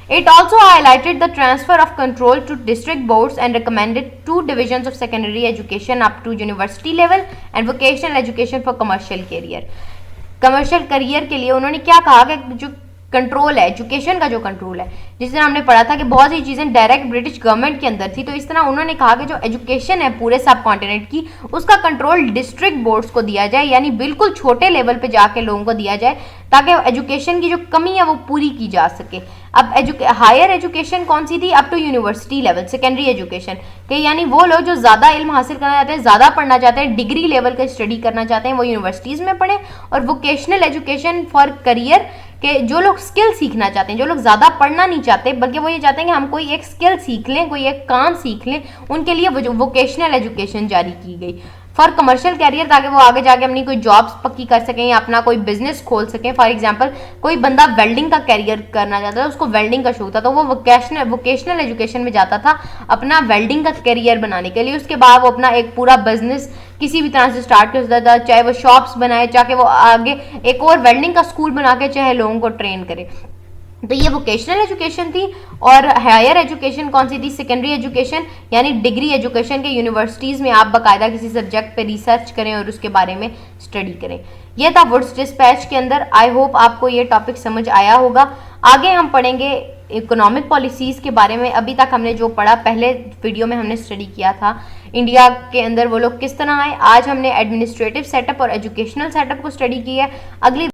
It also highlighted the transfer of control to district boards and recommended 2 divisions of secondary education up to university level and vocational education for commercial career। Commercial career के लिए उन्होंने क्या कहा कि जो कंट्रोल है, एजुकेशन का जो कंट्रोल है, जिस तरह हमने पढ़ा था कि बहुत सी चीज़ें डायरेक्ट ब्रिटिश गवर्नमेंट के अंदर थी, तो इस तरह उन्होंने कहा कि जो एजुकेशन है पूरे सब कॉन्टिनेंट की, उसका कंट्रोल डिस्ट्रिक्ट बोर्ड्स को दिया जाए, यानी बिल्कुल छोटे लेवल पे जाके लोगों को दिया जाए, ताकि एजुकेशन की जो कमी है वो पूरी की जा सके। अब हायर एजुकेशन कौन सी थी, up to university level, secondary education के, यानी वो लोग जो ज़्यादा इल्म हासिल करना चाहते हैं, ज़्यादा पढ़ना चाहते हैं, डिग्री लेवल का स्टडी करना चाहते हैं, वो यूनिवर्सिटीज़ में पढ़ें। और वोकेशनल एजुकेशन फॉर करियर के जो लोग स्किल सीखना चाहते हैं, जो लोग ज़्यादा पढ़ना नहीं चाहते बल्कि वो ये चाहते हैं कि हम कोई एक स्किल सीख लें, कोई एक काम सीख लें, उनके लिए वोकेशनल एजुकेशन जारी की गई फॉर कमर्शियल कैरियर, ताकि वो आगे जाके अपनी कोई जॉब्स पक्की कर सकें या अपना कोई बिजनेस खोल सकें। फॉर एग्जांपल कोई बंदा वेल्डिंग का कैरियर करना चाहता था, उसको वेल्डिंग का शौक था, तो वो वोकेशनल एजुकेशन में जाता था अपना वेल्डिंग का कैरियर बनाने के लिए। उसके बाद वो अपना एक पूरा बिजनेस किसी भी तरह से स्टार्ट कर सकता था, चाहे वो शॉप्स बनाए, चाहे वो आगे एक और वेल्डिंग का स्कूल बना के चाहे लोगों को ट्रेन करे। तो ये वोकेशनल एजुकेशन थी। और हायर एजुकेशन कौन सी थी, सेकेंडरी एजुकेशन, यानी डिग्री एजुकेशन के यूनिवर्सिटीज़ में आप बाकायदा किसी सब्जेक्ट पे रिसर्च करें और उसके बारे में स्टडी करें। ये था वुड्स डिस्पैच के अंदर। आई होप आपको ये टॉपिक समझ आया होगा। आगे हम पढ़ेंगे इकोनॉमिक पॉलिसीज़ के बारे में। अभी तक हमने जो पढ़ा, पहले वीडियो में हमने स्टडी किया था इंडिया के अंदर वो लोग किस तरह आए। आज हमने एडमिनिस्ट्रेटिव सेटअप और एजुकेशनल सेटअप को स्टडी किया है। अगली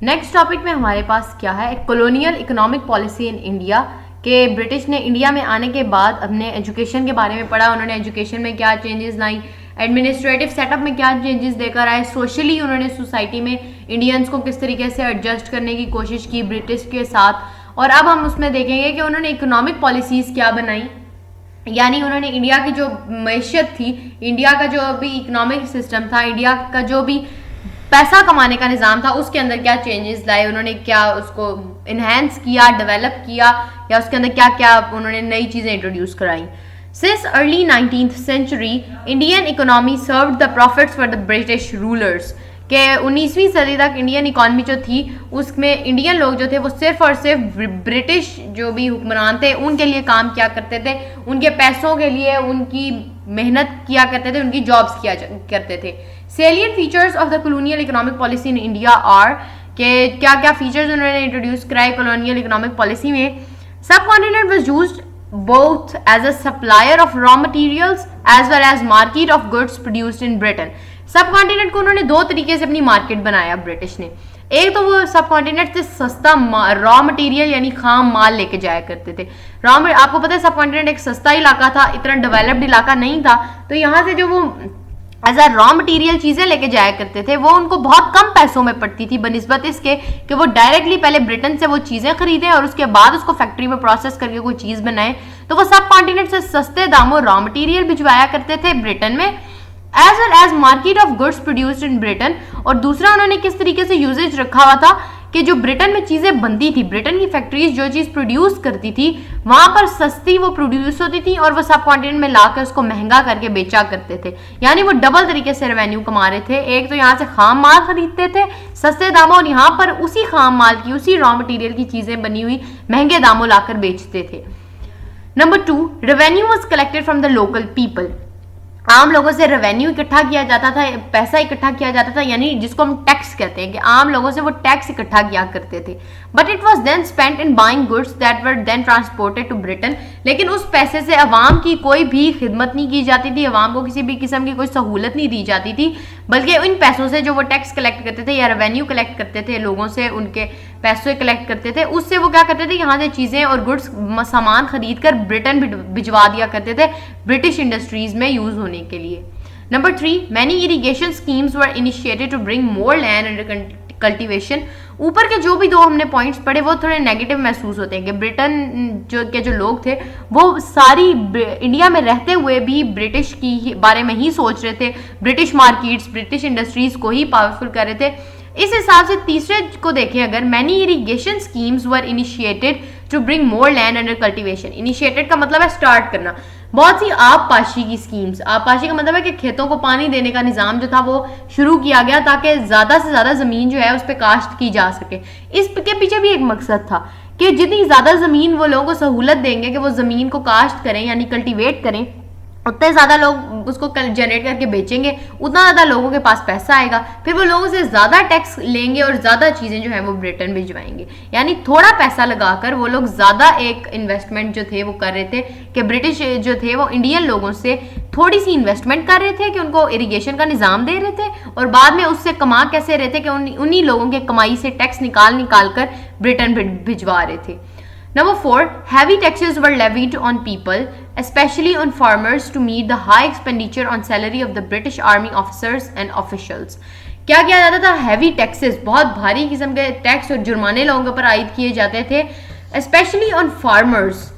नेक्स्ट टॉपिक में हमारे पास क्या है, colonial economic policy in India, के ब्रिटिश ने इंडिया में आने के बाद अपने एजुकेशन के बारे में पढ़ा, उन्होंने एजुकेशन में क्या चेंजेस लाई, एडमिनिस्ट्रेटिव सेटअप में क्या चेंजेस देकर आए, सोशली उन्होंने सोसाइटी में इंडियंस को किस तरीके से एडजस्ट करने की कोशिश की ब्रिटिश के साथ। और अब हम उसमें देखेंगे कि उन्होंने इकोनॉमिक पॉलिसीज़ क्या बनाई, यानी उन्होंने इंडिया की जो मैशियत थी, इंडिया का जो भी इकोनॉमिक सिस्टम था, इंडिया का जो भी पैसा कमाने का निज़ाम था, उसके अंदर क्या चेंजेस लाए, उन्होंने क्या उसको इन्हेंस किया, डेवलप किया, या उसके अंदर क्या क्या उन्होंने नई चीज़ें इंट्रोड्यूस कराई। Since early 19th century Indian economy served the profits for the British rulers, के 19वीं सदी तक इंडियन इकॉनमी जो थी उसमें इंडियन लोग जो थे वो सिर्फ और सिर्फ ब्रिटिश जो भी हुक्मरान थे उनके लिए काम किया करते थे, उनके पैसों के लिए उनकी मेहनत किया करते थे, उनकी जॉब्स किया करते थे। Salient features of the colonial economic policy in India are, के क्या क्या फीचर्स उन्होंने इंट्रोड्यूस कराए कॉलोनियल इकोनॉमिक पॉलिसी में। सब continent was used both as a supplier of raw materials as well as market of goods produced in Britain। सब continent को उन्होंने दो तरीके से अपनी मार्केट बनाया ब्रिटिश ने। एक तो वो सब कॉन्टिनेंट से सस्ता रॉ मटेरियल यानी खाम माल लेके जाया करते थे। आपको पता है सब कॉन्टिनेंट एक सस्ता इलाका था, इतना डेवलप्ड इलाका नहीं था, तो यहाँ से जो वो एज अ रॉ मटेरियल चीजें लेके जाया करते थे वो उनको बहुत कम पैसों में पड़ती थी बनिस्बत इसके कि वो डायरेक्टली पहले ब्रिटेन से वो चीजें खरीदें और उसके बाद उसको फैक्ट्री में प्रोसेस करके कोई चीज बनाए। तो वो सब कॉन्टिनेंट से सस्ते दामों रॉ मटेरियल भिजवाया करते थे ब्रिटेन में as well as market of goods produced in Britain. और दूसरा उन्होंने किस तरीके से यूजेज रखा हुआ था कि जो ब्रिटेन में चीजें बनती थी, ब्रिटेन की फैक्ट्रीज जो चीज प्रोड्यूस करती थी वहां पर सस्ती वो प्रोड्यूस होती थी और वो सब कॉन्टिनेंट में लाकर उसको महंगा करके बेचा करते थे। यानी वो डबल तरीके से रेवेन्यू कमा रहे थे। एक तो यहाँ से खाम माल खरीदते थे सस्ते दामों और यहाँ पर उसी खाम माल की, उसी रॉ मटेरियल की चीजें बनी हुई महंगे दामों लाकर बेचते थे। Number 2, revenue was collected from the local people. आम लोगों से रेवेन्यू इकट्ठा किया जाता था, पैसा इकट्ठा किया जाता था, यानी जिसको हम टैक्स कहते हैं कि आम लोगों से वो टैक्स इकट्ठा किया करते थे। But it was then spent in buying goods that were then transported to Britain. लेकिन उस पैसे से अवाम की कोई भी खिदमत नहीं की जाती थी, अवाम को किसी भी किस्म की कोई सहूलत नहीं दी जाती थी, बल्कि इन पैसों से जो वो टैक्स कलेक्ट करते थे या रेवेन्यू कलेक्ट करते थे लोगों से, उनके पैसे कलेक्ट करते थे, उससे वो क्या करते थे यहाँ से चीज़ें और गुड्स सामान खरीद कर ब्रिटेन भिजवा दिया करते थे ब्रिटिश इंडस्ट्रीज में यूज होने के लिए। Number 3, many irrigation schemes were initiated to bring more land under cultivation। ऊपर के जो भी दो हमने पॉइंट्स पढ़े वो थोड़े नेगेटिव महसूस होते हैं कि ब्रिटेन जो लोग थे वो सारी इंडिया में रहते हुए भी ब्रिटिश की बारे में ही सोच रहे थे, ब्रिटिश मार्केट्स, ब्रिटिश इंडस्ट्रीज को ही पावरफुल कर रहे थे। इस हिसाब से तीसरे को देखें अगर, many irrigation schemes were initiated to bring more land under cultivation. Initiated का मतलब है स्टार्ट करना। बहुत सी आबपाशी की स्कीम्स, आबपाशी का मतलब है कि खेतों को पानी देने का निज़ाम जो था वो शुरू किया गया ताकि ज़्यादा से ज़्यादा ज़मीन जो है उस पर काश्त की जा सके। इसके पीछे भी एक मकसद था कि जितनी ज़्यादा ज़मीन वो लोगों को सहूलत देंगे कि वो ज़मीन को काश्त करें यानी कल्टीवेट करें, उतने ज़्यादा लोग उसको जनरेट करके बेचेंगे, उतना ज़्यादा लोगों के पास पैसा आएगा, फिर वो लोगों से ज़्यादा टैक्स लेंगे और ज़्यादा चीज़ें जो हैं वो ब्रिटेन भिजवाएंगे। यानी थोड़ा पैसा लगाकर वो लोग ज़्यादा एक इन्वेस्टमेंट जो थे वो कर रहे थे कि ब्रिटिश जो थे वो इंडियन लोगों से थोड़ी सी इन्वेस्टमेंट कर रहे थे कि उनको इरिगेशन का निज़ाम दे रहे थे और बाद में उससे कमा कैसे रहे थे कि उन्हीं लोगों के कमाई से टैक्स निकाल कर ब्रिटेन भिजवा रहे थे। Number 4, heavy taxes were levied on people, especially on farmers, to meet the high expenditure on salary of the British Army officers and officials। क्या किया जाता था? हैवी टैक्सेस, बहुत भारी किस्म के टैक्स और जुर्माने लोगों के ऊपर आयद किए जाते थे, स्पेशली ऑन फार्मर्स,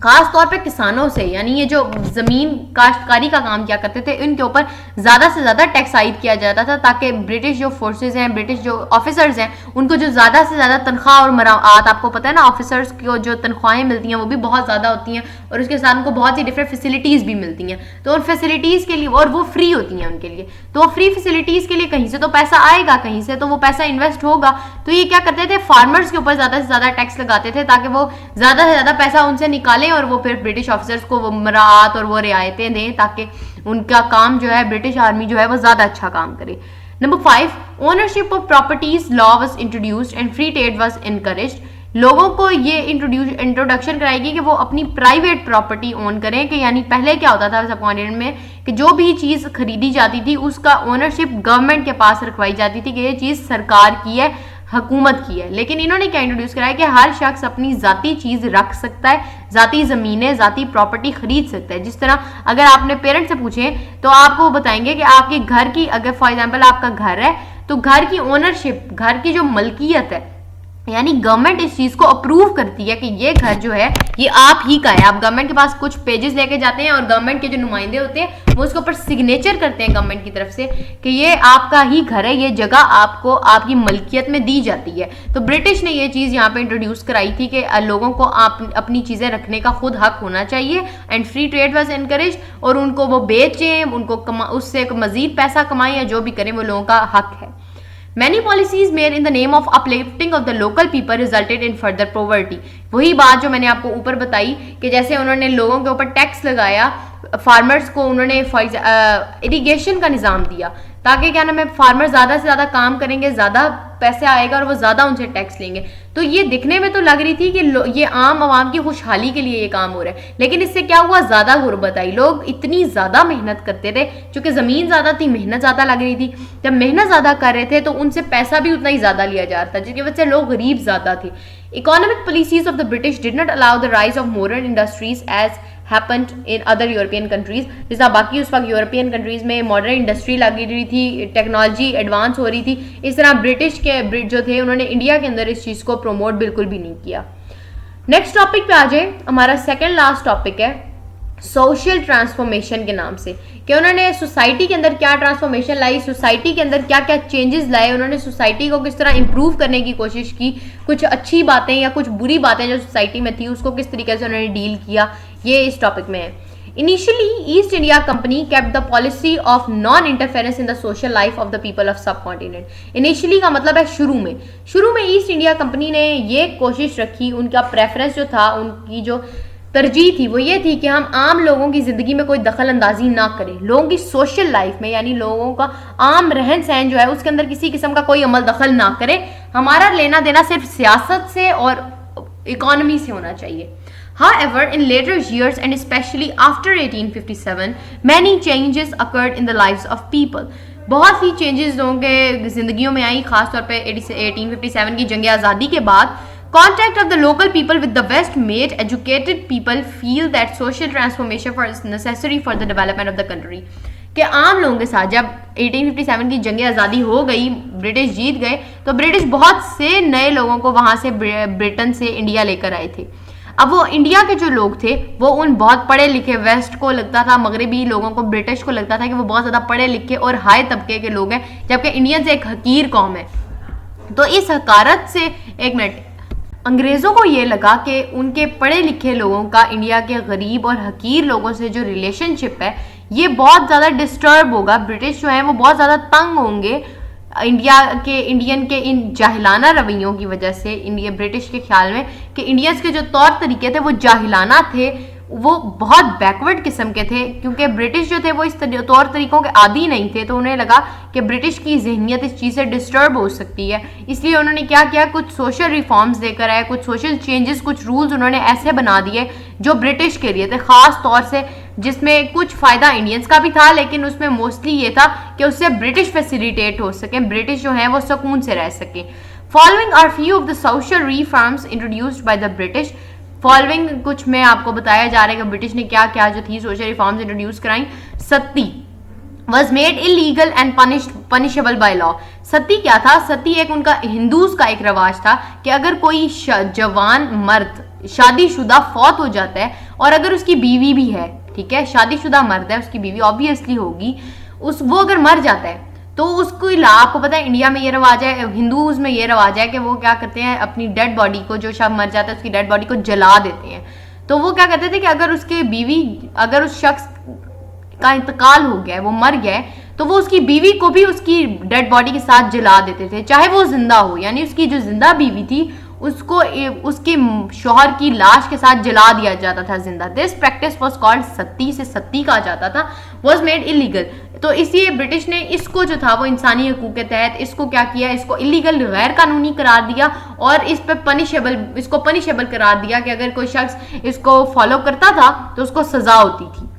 खास तौर पे किसानों से, यानी ये जो जमीन काश्तकारी का काम किया करते थे इनके ऊपर ज़्यादा से ज़्यादा टैक्स आयद किया जाता था ताकि ब्रिटिश जो फोर्सेस हैं, ब्रिटिश जो ऑफिसर्स हैं, उनको जो ज़्यादा से ज़्यादा तनख्वाह और मराआत, आपको पता है ना ऑफिसर्स को जो तनख्वाहें मिलती हैं वो भी बहुत ज़्यादा होती हैं और उसके साथ उनको बहुत सी डिफरेंट फैसिलिटीज़ भी मिलती हैं, तो उन फैसिलिटीज़ के लिए, और वो फ्री होती हैं उनके लिए, तो फ्री फैसिलिटीज़ के लिए कहीं से तो पैसा आएगा, कहीं से तो वो पैसा इन्वेस्ट होगा, तो ये क्या करते थे, फार्मर्स के ऊपर ज़्यादा से ज़्यादा टैक्स लगाते थे ताकि वो ज़्यादा से ज़्यादा पैसा उनसे निकालें और वो फिर ब्रिटिश ऑफिसर्स को वो मराआत और वो रियायतें दें ताकि उनका काम जो है, ब्रिटिश आर्मी जो है वो ज़्यादा अच्छा काम करे। Number 5, ownership of properties law was introduced and free trade was encouraged. लोगों को ये इंट्रोडक्शन कराएगी कि वो अपनी प्राइवेट प्रॉपर्टी ओन करें, कि यानी पहले क्या होता था सब कॉन्टिनेंट में कि जो भी चीज़ खरीदी जाती थी उसका ओनरशिप गवर्नमेंट के पास रखवाई जाती थी कि ये चीज़ सरकार की है, हुकूमत की है। लेकिन इन्होंने क्या इंट्रोड्यूस कराया कि हर शख्स अपनी ज़ाती चीज़ रख सकता है, ज़ाती ज़मीनें, ज़ाती प्रॉपर्टी खरीद सकता है। जिस तरह अगर आपने पेरेंट्स से पूछें तो आपको बताएंगे कि आपके घर की, अगर फॉर एग्जांपल आपका घर है तो घर की ओनरशिप, घर की जो मलकियत है, यानी गवर्नमेंट इस चीज़ को अप्रूव करती है कि ये घर जो है ये आप ही का है। आप गवर्नमेंट के पास कुछ पेजेस लेके जाते हैं और गवर्नमेंट के जो नुमाइंदे होते हैं वो उसके ऊपर सिग्नेचर करते हैं गवर्नमेंट की तरफ से कि ये आपका ही घर है, ये जगह आपको आपकी मलकियत में दी जाती है। तो ब्रिटिश ने ये चीज़ यहाँ पे इंट्रोड्यूस कराई थी कि लोगों को आप अपनी चीज़ें रखने का खुद हक होना चाहिए and free trade was encourage, और उनको वो बेचें, उनको उससे मजीद पैसा कमाएं या जो भी करें वो लोगों का हक है। Many policies made in the name of uplifting of the local people resulted in further poverty। वही बात जो मैंने आपको ऊपर बताई कि जैसे उन्होंने लोगों के ऊपर टैक्स लगाया फार्मर्स को उन्होंने इरिगेशन का निज़ाम दिया, ताकि क्या नाम है फार्मर ज़्यादा से ज़्यादा काम करेंगे, ज़्यादा पैसे आएगा और वो ज़्यादा उनसे टैक्स लेंगे। तो ये दिखने में तो लग रही थी कि ये आम आवाम की खुशहाली के लिए ये काम हो रहा है, लेकिन इससे क्या हुआ, ज़्यादा गुर्बत आई। लोग इतनी ज़्यादा मेहनत करते थे, चूँकि ज़मीन ज़्यादा थी, मेहनत ज़्यादा लग रही थी। जब मेहनत ज़्यादा कर रहे थे तो उनसे पैसा भी उतना ही ज़्यादा लिया जा रहा था, जिसकी वजह से लोग गरीब ज़्यादा थे। Economic policies of the British did not allow the rise of modern industries as happened in other European countries. जैसा बाकी उस वक्त यूरोपियन कंट्रीज में मॉडर्न इंडस्ट्री लगी रही थी, टेक्नोलॉजी एडवांस हो रही थी, इस तरह ब्रिटिश जो थे उन्होंने इंडिया के अंदर इस चीज़ को प्रमोट बिल्कुल भी नहीं किया। नेक्स्ट टॉपिक पे आ जाए, हमारा सेकेंड लास्ट टॉपिक है सोशल ट्रांसफॉर्मेशन के नाम से, कि उन्होंने सोसाइटी के अंदर क्या ट्रांसफॉर्मेशन लाई, सोसाइटी के अंदर क्या क्या चेंजेस लाए, उन्होंने सोसाइटी को किस तरह इंप्रूव करने की कोशिश की, कुछ अच्छी बातें या कुछ बुरी बातें जो सोसाइटी में थी उसको किस तरीके से उन्होंने डील किया, ये इस टॉपिक में है। Initially east India company kept the policy of non interference in the social life of the people of सब कॉन्टिनेंट। इनिशियली का मतलब है शुरू में ईस्ट इंडिया कंपनी ने ये कोशिश रखी, उनका प्रेफरेंस जो था, उनकी जो तरजीह थी वो ये थी कि हम आम लोगों की ज़िंदगी में कोई दखल अंदाजी ना करें, लोगों की सोशल लाइफ में, यानी लोगों का आम रहन सहन जो है उसके अंदर किसी किस्म का कोई अमल दखल ना करें। हमारा लेना देना सिर्फ सियासत से और इकोनॉमी से होना चाहिए। However, in later years and especially after 1857, many changes occurred in the lives of people. बहुत सी चेंजेस लोगों के जिंदगियों में आई, खासतौर पे 1857 की जंग आज़ादी के बाद। Contact of the local people with the West made educated people feel that social transformation was necessary for the development of the country. कि आम लोगों के साथ जब 1857 की जंग आज़ादी हो गई, ब्रिटिश जीत गए, तो ब्रिटिश बहुत से नए लोगों को वहाँ से ब्रिटेन से इंडिया लेकर आए थे। अब वो इंडिया के जो लोग थे वो उन बहुत पढ़े लिखे, वेस्ट को लगता था, मगरबी लोगों को, ब्रिटिश को लगता था कि वो बहुत ज़्यादा पढ़े लिखे और हाई तबके के लोग हैं, जबकि इंडियंस एक हकीर कौम है। तो इस हकारत से, एक मिनट, अंग्रेज़ों को ये लगा कि उनके पढ़े लिखे लोगों का इंडिया के गरीब और हकीर लोगों से जो रिलेशनशिप है ये बहुत ज़्यादा डिस्टर्ब होगा। ब्रिटिश जो है वो बहुत ज़्यादा तंग होंगे इंडियन के इन जाहिलाना रवैयों की वजह से। ब्रिटिश के ख्याल में कि इंडियंस के जो तौर तरीके थे वो जाहिलाना थे, वो बहुत बैकवर्ड किस्म के थे, क्योंकि ब्रिटिश जो थे वो इस तौर तरीकों के आदी नहीं थे। तो उन्हें लगा कि ब्रिटिश की जहनीत इस चीज़ से डिस्टर्ब हो सकती है, इसलिए उन्होंने क्या किया, कुछ सोशल रिफॉर्म्स देकर आए, कुछ सोशल चेंजेस, कुछ रूल्स उन्होंने ऐसे बना दिए जो ब्रिटिश के लिए थे, ख़ास तौर से जिसमें कुछ फ़ायदा इंडियंस का भी था, लेकिन उसमें मोस्टली ये था कि उससे ब्रिटिश फैसिलिटेट हो सके, ब्रिटिश जो हैं वो सुकून से रह सकें। Following are few of the social reforms introduced by the British. Following कुछ में आपको बताया जा रहा है कि ब्रिटिश ने क्या क्या जो थी सोशल रिफॉर्म्स इंट्रोड्यूस कराई। Sati was made illegal and punishable by law. Sati क्या था, सती एक उनका हिंदूज का एक रवाज था कि अगर कोई जवान मर्द शादीशुदा फौत हो जाता है और अगर उसकी बीवी भी है, ठीक है, शादीशुदा मर्द है, उसकी बीवी ऑब्वियसली होगी, वो अगर मर जाता है तो उसको, आपको पता है इंडिया में ये रवाज है, हिंदूज में ये रवाज है कि वो क्या करते हैं, अपनी डेड बॉडी को, जो शख्स मर जाता है उसकी डेड बॉडी को जला देते हैं। तो वो क्या कहते थे कि अगर उसके बीवी, अगर उस शख्स का इंतकाल हो गया है, वो मर गया है, तो वो उसकी बीवी को भी उसकी डेड बॉडी के साथ जला देते थे, चाहे वो जिंदा हो, यानी उसकी जो जिंदा बीवी थी उसको उसके शौहर की लाश के साथ जला दिया जाता था जिंदा। दिस प्रैक्टिस वॉज कॉल्ड सती, से सती कहा जाता था, वॉज मेड इलीगल। तो इसलिए ब्रिटिश ने इसको जो था वो इंसानी हकूक के तहत इसको क्या किया, इसको इलीगल, गैर कानूनी करार दिया और इस पर इसको पनिशेबल करार दिया कि अगर कोई शख्स इसको फॉलो करता था तो उसको सजा होती थी।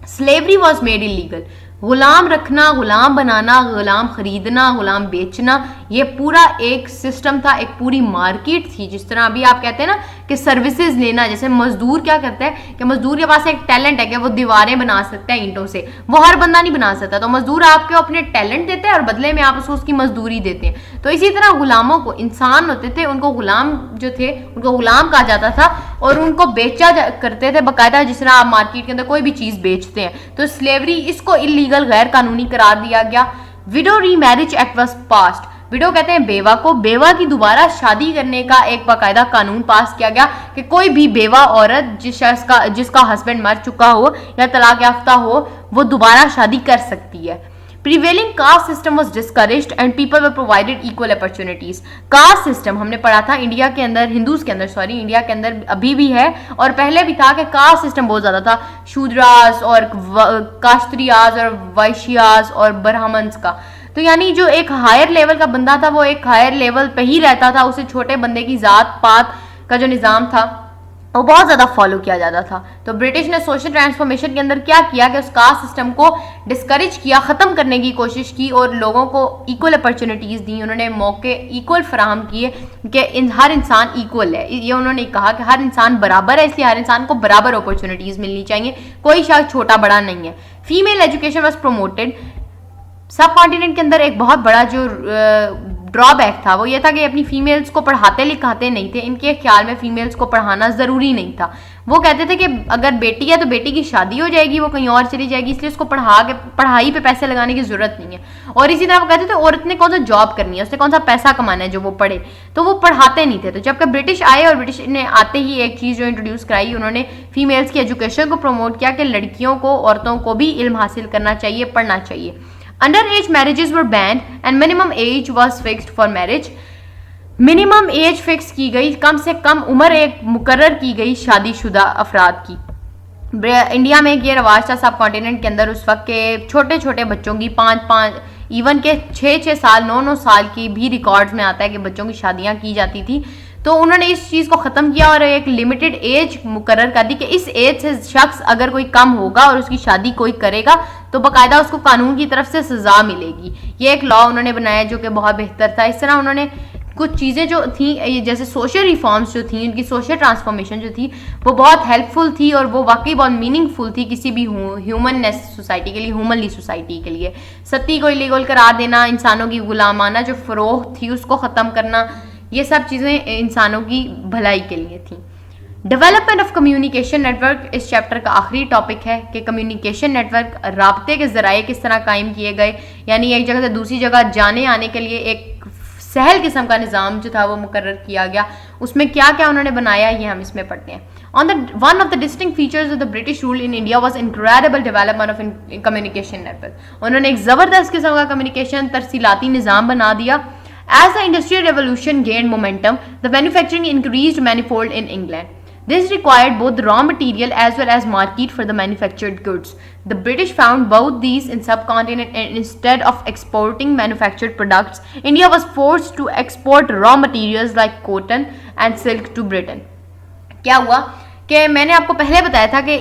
Slavery was made illegal. गुलाम रखना, गुलाम बनाना, गुलाम खरीदना, गुलाम बेचना, ये पूरा एक सिस्टम था, एक पूरी मार्केट थी। जिस तरह अभी आप कहते हैं ना कि सर्विसेज लेना, जैसे मजदूर क्या करता है कि मजदूर के पास एक टैलेंट है कि वो दीवारें बना सकता है ईंटों से, वो हर बंदा नहीं बना सकता, तो मजदूर आपके अपने टैलेंट देते हैं और बदले में आप उसको उसकी मजदूरी देते हैं। तो इसी तरह गुलामों को, इंसान होते थे, उनको गुलाम जो थे उनको गुलाम कहा जाता था और उनको बेचा करते थे बाकायदा, जिस तरह आप मार्केट के अंदर कोई भी चीज़ बेचते हैं। तो स्लेवरी, इसको इलीगल, गैर कानूनी करार दिया गया। Window remarriage act was passed. Window कहते हैं बेवा को, बेवा की दोबारा शादी करने का एक बाकायदा कानून पास किया गया कि कोई भी बेवा औरत जिसका हस्बैंड मर चुका हो या तलाक याफ्ता हो वो दोबारा शादी कर सकती है। Prevailing caste system was discouraged and people were provided equal opportunities. Caste system हमने पढ़ा था इंडिया के अंदर, हिंदूज के अंदर सॉरी, इंडिया के अंदर अभी भी है और पहले भी था कि कास्ट सिस्टम बहुत ज्यादा था, शूद्रास और काश्त्रियाज और वैश्यास और ब्राह्मण्स का। तो यानी जो एक हायर लेवल का बंदा था वो एक हायर लेवल पे ही रहता था, उसे छोटे बंदे की जात पात का जो निज़ाम था वो बहुत ज़्यादा फॉलो किया जाता था। तो ब्रिटिश ने सोशल ट्रांसफॉर्मेशन के अंदर क्या किया कि उस कास्ट सिस्टम को डिस्करेज किया, ख़त्म करने की कोशिश की और लोगों को इक्वल अपॉर्चुनिटीज़ दी, उन्होंने मौके इक्वल फराहम किए कि हर इंसान इक्वल है। ये उन्होंने कहा कि हर इंसान बराबर है, इसलिए हर इंसान को बराबर अपॉर्चुनिटीज़ मिलनी चाहिए, कोई शख्स छोटा बड़ा नहीं है। Female education was promoted. सब कॉन्टिनेंट के अंदर एक बहुत बड़ा जो ड्रॉबैक था वो ये था कि अपनी फीमेल्स को पढ़ाते लिखाते नहीं थे। इनके ख्याल में फीमेल्स को पढ़ाना ज़रूरी नहीं था। वो कहते थे कि अगर बेटी है तो बेटी की शादी हो जाएगी, वो कहीं और चली जाएगी, इसलिए उसको पढ़ाई पे पैसे लगाने की ज़रूरत नहीं है। और इसी तरह वो कहते थे औरत ने कौन सा जॉब करनी है, उसने कौन सा पैसा कमाना है जो वो पढ़े, तो वो पढ़ाते नहीं थे। तो जबकि ब्रिटिश आए और ब्रिटिश ने आते ही एक चीज़ जो इंट्रोड्यूस कराई, उन्होंने फीमेल्स की एजुकेशन को प्रमोट किया कि लड़कियों को, औरतों को भी इल्म हासिल करना चाहिए, पढ़ना चाहिए। Underage marriages were banned and minimum age was fixed for marriage. Minimum age fix की गई, कम से कम उम्र एक मुकर्रर की गई शादीशुदा अफराद की। इंडिया में ये रवाज था सब कॉन्टिनेंट के अंदर उस वक्त के छोटे छोटे बच्चों की 5-5 इवन के 6-6 साल 9-9 साल की भी रिकॉर्ड्स में आता है कि बच्चों की शादियां की जाती थी। तो उन्होंने इस चीज़ को ख़त्म किया और एक लिमिटेड एज मुकर्रर कर दी कि इस एज से शख्स अगर कोई कम होगा और उसकी शादी कोई करेगा तो बाकायदा उसको कानून की तरफ से सज़ा मिलेगी। ये एक लॉ उन्होंने बनाया जो कि बहुत बेहतर था। इस तरह उन्होंने कुछ चीज़ें जो थी जैसे सोशल रिफॉर्म्स जो थी, उनकी सोशल ट्रांसफॉर्मेशन जो थी वो बहुत हेल्पफुल थी और वो वाकई बहुत मीनिंगफुल थी किसी भी ह्यूमननेस सोसाइटी के लिए, ह्यूमनली सोसाइटी के लिए। सती को इलीगल करा देना, इंसानों की गुलामाना जो फ़रोख्त थी उसको ख़त्म करना, ये सब चीज़ें इंसानों की भलाई के लिए थी। डेवलपमेंट ऑफ कम्युनिकेशन नेटवर्क इस चैप्टर का आखिरी टॉपिक है कि कम्युनिकेशन नेटवर्क, राब्ते के ज़राए किस तरह कायम किए गए, यानी एक जगह से दूसरी जगह जाने आने के लिए एक सहल किस्म का निज़ाम जो था वो मुकर्रर किया गया। उसमें क्या क्या उन्होंने बनाया ये हम इसमें पढ़ते हैं। One of the distinct features of the British rule in India was incredible development of communication network। उन्होंने एक ज़बरदस्त किस्म का कम्युनिकेशन तरसीलाती निज़ाम बना दिया। As the Industrial Revolution gained momentum, the manufacturing increased manifold in England. This required both raw material as well as market for the manufactured goods. The British found both these in subcontinent, and instead of exporting manufactured products, India was forced to export raw materials like cotton and silk to Britain. क्या हुआ कि मैंने आपको पहले बताया था कि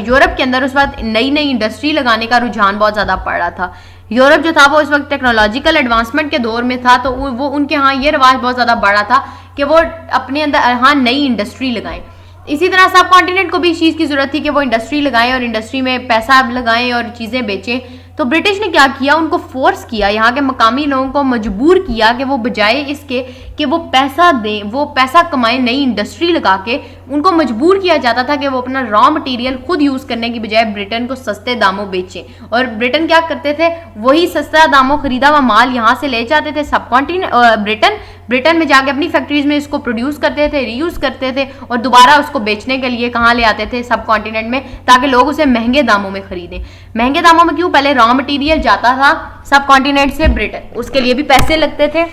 Europe के अंदर उस वक्त नई नई इंडस्ट्री लगाने का रुझान बहुत ज़्यादा पड़ रहा था। यूरोप जो था वो इस वक्त टेक्नोलॉजिकल एडवांसमेंट के दौर में था, तो वो उनके यहाँ ये रिवाज बहुत ज़्यादा बढ़ा था कि वो अपने अंदर यहाँ नई इंडस्ट्री लगाएं। इसी तरह सब कॉन्टिनेंट को भी इस चीज़ की ज़रूरत थी कि वो इंडस्ट्री लगाएं और इंडस्ट्री में पैसा लगाएं और चीज़ें बेचें। तो ब्रिटिश ने क्या किया, उनको फोर्स किया, यहाँ के मकामी लोगों को मजबूर किया कि वो बजाय इसके कि वो पैसा दें, वो पैसा कमाएं नई इंडस्ट्री लगा के, उनको मजबूर किया जाता था कि वो अपना रॉ मटेरियल खुद यूज़ करने की बजाय ब्रिटेन को सस्ते दामों बेचें। और ब्रिटेन क्या करते थे, वही सस्ता दामों खरीदा हुआ माल यहाँ से ले जाते थे सब कॉन्टिनेंट, ब्रिटेन में जाके अपनी फैक्ट्रीज में इसको प्रोड्यूस करते थे, रीयूज़ करते थे और दोबारा उसको बेचने के लिए कहाँ ले आते थे, सब कॉन्टिनेंट में, ताकि लोग उसे महंगे दामों में खरीदें। महंगे दामों में क्यों, पहले रॉ मटेरियल जाता था सब कॉन्टिनेंट से ब्रिटेन, उसके लिए भी पैसे लगते थे।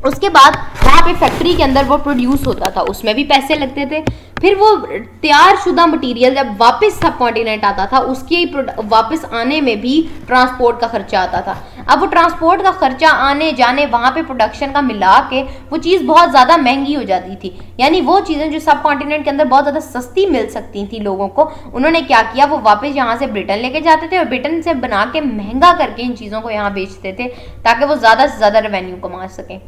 उसके बाद वहाँ पे फैक्ट्री के अंदर वो प्रोड्यूस होता था, उसमें भी पैसे लगते थे। फिर वो तैयार शुदा मटेरियल जब वापस सब कॉन्टिनेंट आता था, उसके वापस आने में भी ट्रांसपोर्ट का खर्चा आता था। अब वो ट्रांसपोर्ट का खर्चा आने जाने वहाँ पे प्रोडक्शन का मिला के वो चीज़ बहुत ज़्यादा महंगी हो जाती थी। यानी वो चीज़ें जो सब कॉन्टिनेंट के अंदर बहुत ज़्यादा सस्ती मिल सकती थी लोगों को, उन्होंने क्या किया, वो वापस यहाँ से ब्रिटेन लेके जाते थे और ब्रिटेन से बना के महंगा करके इन चीज़ों को यहाँ बेचते थे ताकि वो ज़्यादा से ज़्यादा रेवेन्यू कमा सकें।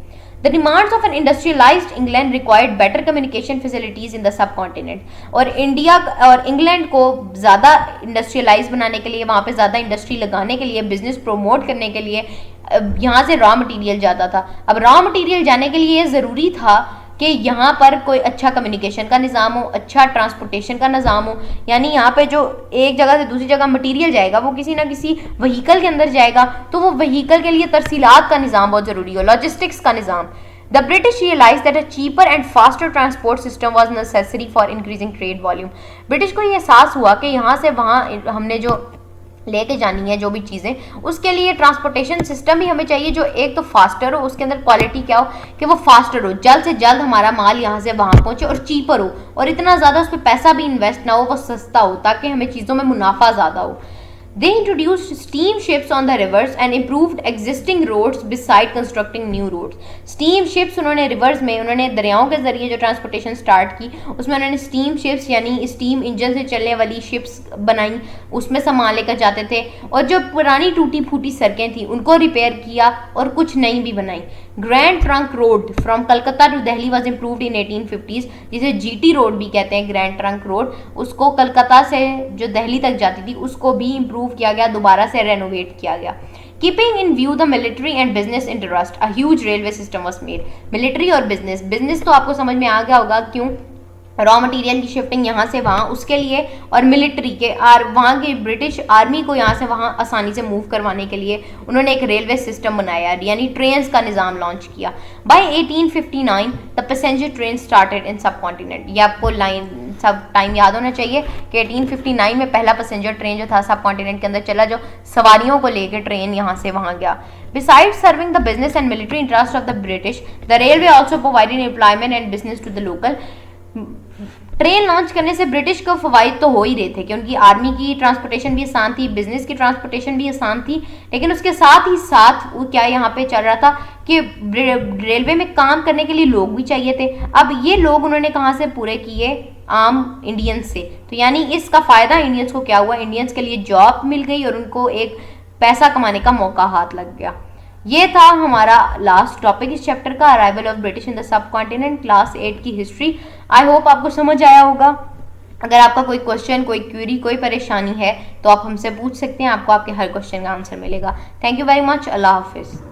The demands of an industrialized England required better communication facilities in the subcontinent। और इंडिया और इंग्लैंड को ज़्यादा इंडस्ट्रियलाइज बनाने के लिए, वहाँ पे ज़्यादा इंडस्ट्री लगाने के लिए, बिजनेस प्रोमोट करने के लिए यहाँ से रॉ मटेरियल जाता था। अब रॉ मटेरियल जाने के लिए ये ज़रूरी था कि यहाँ पर कोई अच्छा कम्युनिकेशन का निज़ाम हो, अच्छा ट्रांसपोर्टेशन का निज़ाम हो। यानी यहाँ पे जो एक जगह से दूसरी जगह मटेरियल जाएगा वो किसी ना किसी व्हीकल के अंदर जाएगा, तो वो व्हीकल के लिए तरसीलात का निज़ाम बहुत ज़रूरी हो, लॉजिस्टिक्स का निज़ाम। The British realized that a cheaper and faster transport system was necessary for increasing trade volume। British को ये एहसास हुआ कि यहाँ से वहाँ हमने जो लेके जानी है जो भी चीज़ें, उसके लिए ट्रांसपोर्टेशन सिस्टम भी हमें चाहिए जो एक तो फास्टर हो, उसके अंदर क्वालिटी क्या हो कि वो फास्टर हो, जल्द से जल्द हमारा माल यहाँ से वहाँ पहुँचे, और चीपर हो, और इतना ज़्यादा उस पर पैसा भी इन्वेस्ट ना हो, वो सस्ता हो ताकि हमें चीज़ों में मुनाफा ज़्यादा हो। They introduced steamships on the rivers and improved existing roads beside constructing new roads. Steamships उन्होंने रिवर्स में, उन्होंने दरियाओं के जरिए जो ट्रांसपोर्टेशन स्टार्ट की, उसमें उन्होंने स्टीम शिप्स यानी स्टीम इंजन से चलने वाली शिप्स बनाई, उसमें सामान लेकर जाते थे, और जो पुरानी टूटी फूटी सड़कें थी उनको रिपेयर किया और कुछ नई भी बनाई। Grand Trunk Road from Calcutta to Delhi was improved in 1850s, जिसे जीटी रोड भी कहते हैं, ग्रैंड ट्रंक रोड, उसको कलकत्ता से जो दिल्ली तक जाती थी उसको भी इम्प्रूव किया गया, दोबारा से रेनोवेट किया गया। Keeping in view the military and business interest, a huge railway system was made. Military और बिजनेस तो आपको समझ में आ गया होगा क्यों, रॉ मटेरियल की शिफ्टिंग यहाँ से वहाँ उसके लिए, और मिलिट्री के वहाँ की ब्रिटिश आर्मी को यहाँ से वहाँ आसानी से मूव करवाने के लिए उन्होंने एक रेलवे सिस्टम बनाया, यानी ट्रेन्स का निज़ाम लॉन्च किया। By 1859 the passenger train started in subcontinent. ये आपको लाइन सब टाइम याद होना चाहिए कि 1859 में पहला पैसेंजर ट्रेन जो था सब कॉन्टिनेंट के अंदर चला, जो सवारियों को लेकर ट्रेन यहाँ से वहाँ गया। Besides serving the business and military interests of the British, the railway also provided employment and business to the local। Train launch करने से ब्रिटिश को फवाइद तो हो ही रहे थे कि उनकी आर्मी की ट्रांसपोर्टेशन भी आसान थी, बिजनेस की ट्रांसपोर्टेशन भी आसान थी, लेकिन उसके साथ ही साथ वो क्या यहाँ पे चल रहा था कि रेलवे में काम करने के लिए लोग भी चाहिए थे। अब ये लोग उन्होंने कहाँ से पूरे किए, आम इंडियंस से। तो यानी इसका फ़ायदा इंडियंस को क्या हुआ, इंडियंस के लिए जॉब मिल गई और उनको एक पैसा कमाने का मौका हाथ लग गया। ये था हमारा लास्ट टॉपिक इस चैप्टर का, arrival of British in the सब कॉन्टिनेंट, क्लास 8 की हिस्ट्री। आई होप आपको समझ आया होगा। अगर आपका कोई क्वेश्चन, कोई क्वेरी, कोई परेशानी है तो आप हमसे पूछ सकते हैं, आपको आपके हर क्वेश्चन का आंसर मिलेगा। Thank you very much. Allah हाफिज़।